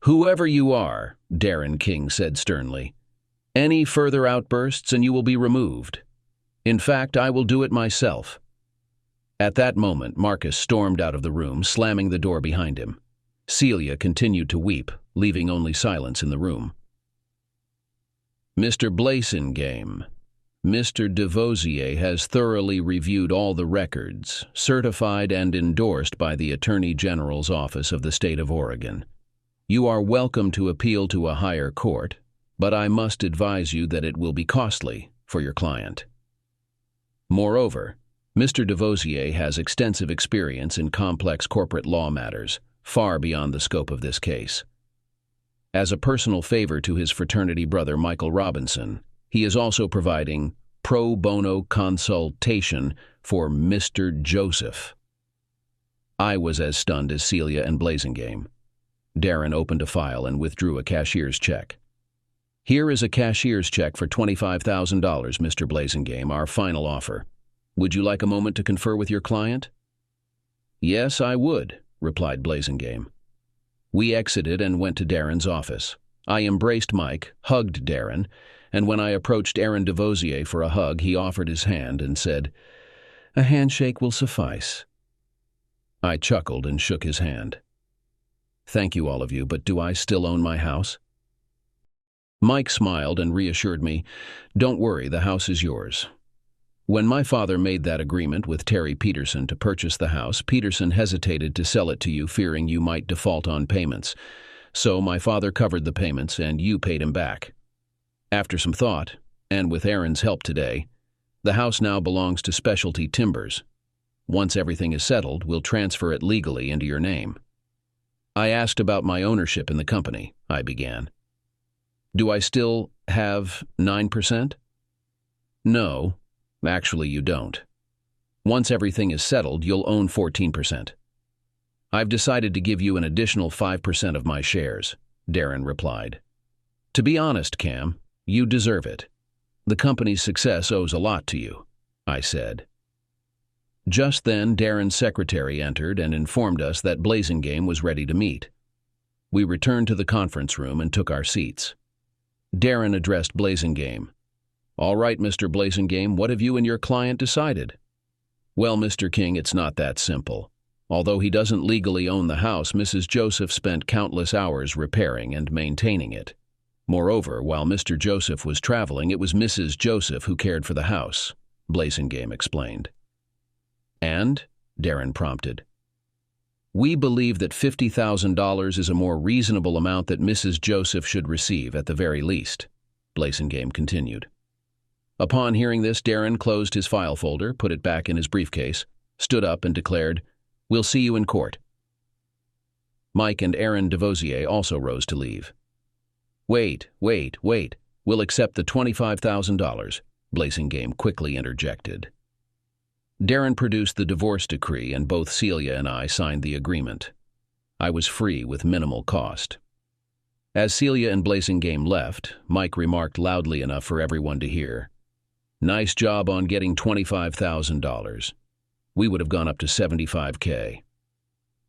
"Whoever you are," Darren King said sternly, "any further outbursts and you will be removed. In fact, I will do it myself." At that moment, Marcus stormed out of the room, slamming the door behind him. Celia continued to weep, leaving only silence in the room. Mr. Blasingame, Mr. Devosier has thoroughly reviewed all the records, certified and endorsed by the Attorney General's Office of the State of Oregon. You are welcome to appeal to a higher court, but I must advise you that it will be costly for your client. Moreover, Mr. Devosier has extensive experience in complex corporate law matters, far beyond the scope of this case. As a personal favor to his fraternity brother Michael Robinson, he is also providing pro bono consultation for Mr. Joseph. I was as stunned as Celia and Blasingame. Darren opened a file and withdrew a cashier's check. "Here is a cashier's check for $25,000, Mr. Blasingame, our final offer. Would you like a moment to confer with your client?" "Yes, I would," replied Blasingame. We exited and went to Darren's office. I embraced Mike, hugged Darren, and when I approached Aaron Devosier for a hug, he offered his hand and said, "A handshake will suffice." I chuckled and shook his hand. "Thank you, all of you, but do I still own my house?" Mike smiled and reassured me, "Don't worry, the house is yours." When my father made that agreement with Terry Peterson to purchase the house, Peterson hesitated to sell it to you, fearing you might default on payments. So my father covered the payments and you paid him back. After some thought, and with Aaron's help today, the house now belongs to Specialty Timbers. Once everything is settled, we'll transfer it legally into your name. I asked about my ownership in the company, I began. "Do I still have 9%? "No. Actually, you don't. Once everything is settled, you'll own 14%. "I've decided to give you an additional 5% of my shares," Darren replied. "To be honest, Cam, you deserve it. The company's success owes a lot to you," I said. Just then, Darren's secretary entered and informed us that Blasingame was ready to meet. We returned to the conference room and took our seats. Darren addressed Blasingame. "All right, Mr. Blasingame, what have you and your client decided?" "Well, Mr. King, it's not that simple. Although he doesn't legally own the house, Mrs. Joseph spent countless hours repairing and maintaining it. Moreover, while Mr. Joseph was traveling, it was Mrs. Joseph who cared for the house," Blasingame explained. "And?" Darren prompted. "We believe that $50,000 is a more reasonable amount that Mrs. Joseph should receive at the very least," Blasingame continued. Upon hearing this, Darren closed his file folder, put it back in his briefcase, stood up and declared, "We'll see you in court." Mike and Aaron Devosier also rose to leave. Wait. We'll accept the $25,000, Blasingame quickly interjected. Darren produced the divorce decree and both Celia and I signed the agreement. I was free with minimal cost. As Celia and Blasingame left, Mike remarked loudly enough for everyone to hear, "Nice job on getting $25,000. We would have gone up to $75K.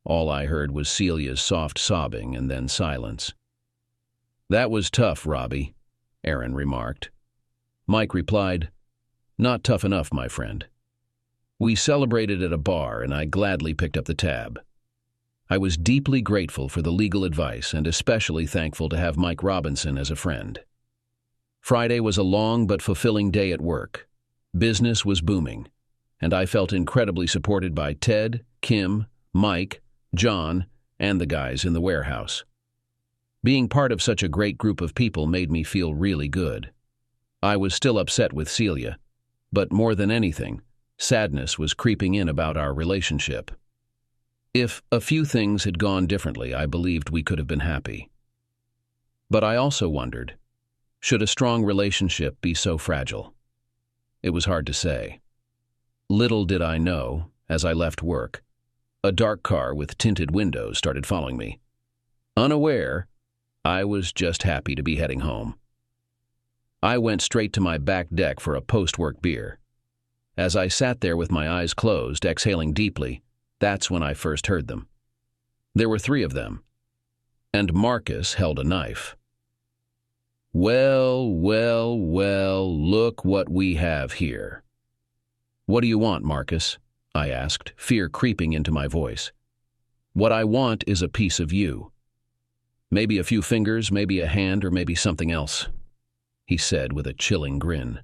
All I heard was Celia's soft sobbing and then silence. "That was tough, Robbie," Aaron remarked. Mike replied, "Not tough enough, my friend." We celebrated at a bar and I gladly picked up the tab. I was deeply grateful for the legal advice and especially thankful to have Mike Robinson as a friend. Friday was a long but fulfilling day at work. Business was booming, and I felt incredibly supported by Ted, Kim, Mike, John, and the guys in the warehouse. Being part of such a great group of people made me feel really good. I was still upset with Celia, but more than anything, sadness was creeping in about our relationship. If a few things had gone differently, I believed we could have been happy. But I also wondered, should a strong relationship be so fragile? It was hard to say. Little did I know, as I left work, a dark car with tinted windows started following me. Unaware, I was just happy to be heading home. I went straight to my back deck for a post-work beer. As I sat there with my eyes closed, exhaling deeply, that's when I first heard them. There were 3 of them, and Marcus held a knife. Well, look what we have here. What do you want, Marcus? I asked, fear creeping into my voice. What I want is a piece of you. Maybe a few fingers, maybe a hand, or maybe something else, he said with a chilling grin.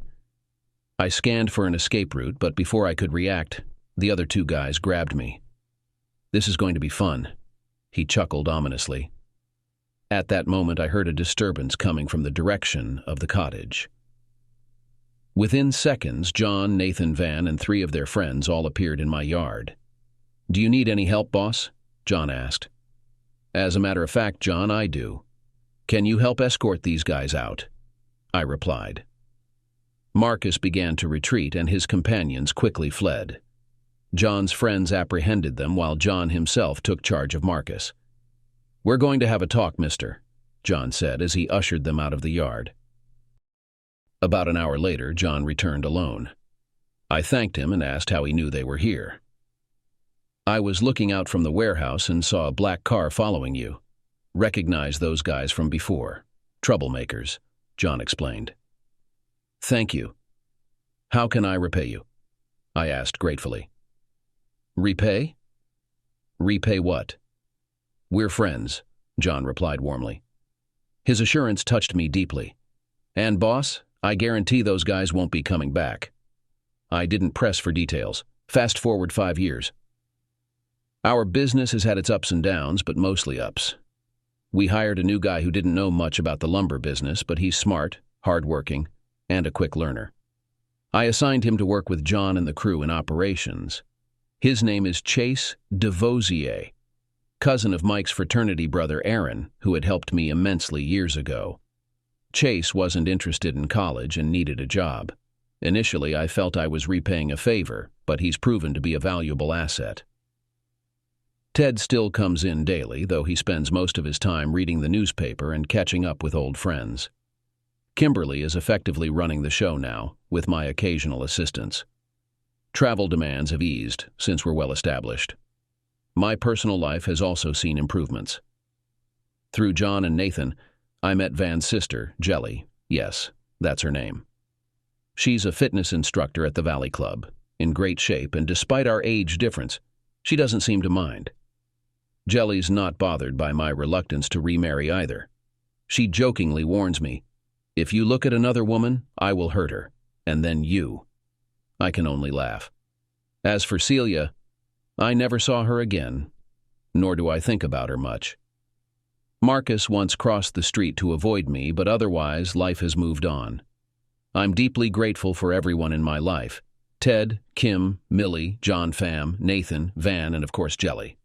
I scanned for an escape route, but before I could react, the other 2 guys grabbed me. This is going to be fun, he chuckled ominously. At that moment, I heard a disturbance coming from the direction of the cottage. Within seconds, John, Nathan, Van, and 3 of their friends all appeared in my yard. Do you need any help, boss? John asked. As a matter of fact, John, I do. Can you help escort these guys out? I replied. Marcus began to retreat, and his companions quickly fled. John's friends apprehended them while John himself took charge of Marcus. We're going to have a talk, mister, John said as he ushered them out of the yard. About an hour later, John returned alone. I thanked him and asked how he knew they were here. I was looking out from the warehouse and saw a black car following you. Recognized those guys from before. Troublemakers, John explained. Thank you. How can I repay you? I asked gratefully. Repay? Repay what? We're friends, John replied warmly. His assurance touched me deeply. And boss, I guarantee those guys won't be coming back. I didn't press for details. Fast forward 5 years. Our business has had its ups and downs, but mostly ups. We hired a new guy who didn't know much about the lumber business, but he's smart, hardworking, and a quick learner. I assigned him to work with John and the crew in operations. His name is Chase DeVosier, cousin of Mike's fraternity brother Aaron, who had helped me immensely years ago. Chase wasn't interested in college and needed a job. Initially, I felt I was repaying a favor, but he's proven to be a valuable asset. Ted still comes in daily, though he spends most of his time reading the newspaper and catching up with old friends. Kimberly is effectively running the show now, with my occasional assistance. Travel demands have eased since we're well established. My personal life has also seen improvements. Through John and Nathan, I met Van's sister, Jelly. Yes, that's her name. She's a fitness instructor at the Valley Club, in great shape, and despite our age difference, she doesn't seem to mind. Jelly's not bothered by my reluctance to remarry either. She jokingly warns me, if you look at another woman, I will hurt her, and then you. I can only laugh. As for Celia, I never saw her again, nor do I think about her much. Marcus once crossed the street to avoid me, but otherwise life has moved on. I'm deeply grateful for everyone in my life. Ted, Kim, Millie, John Pham, Nathan, Van, and of course Jelly.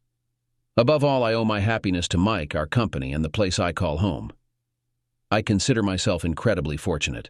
Above all, I owe my happiness to Mike, our company, and the place I call home. I consider myself incredibly fortunate.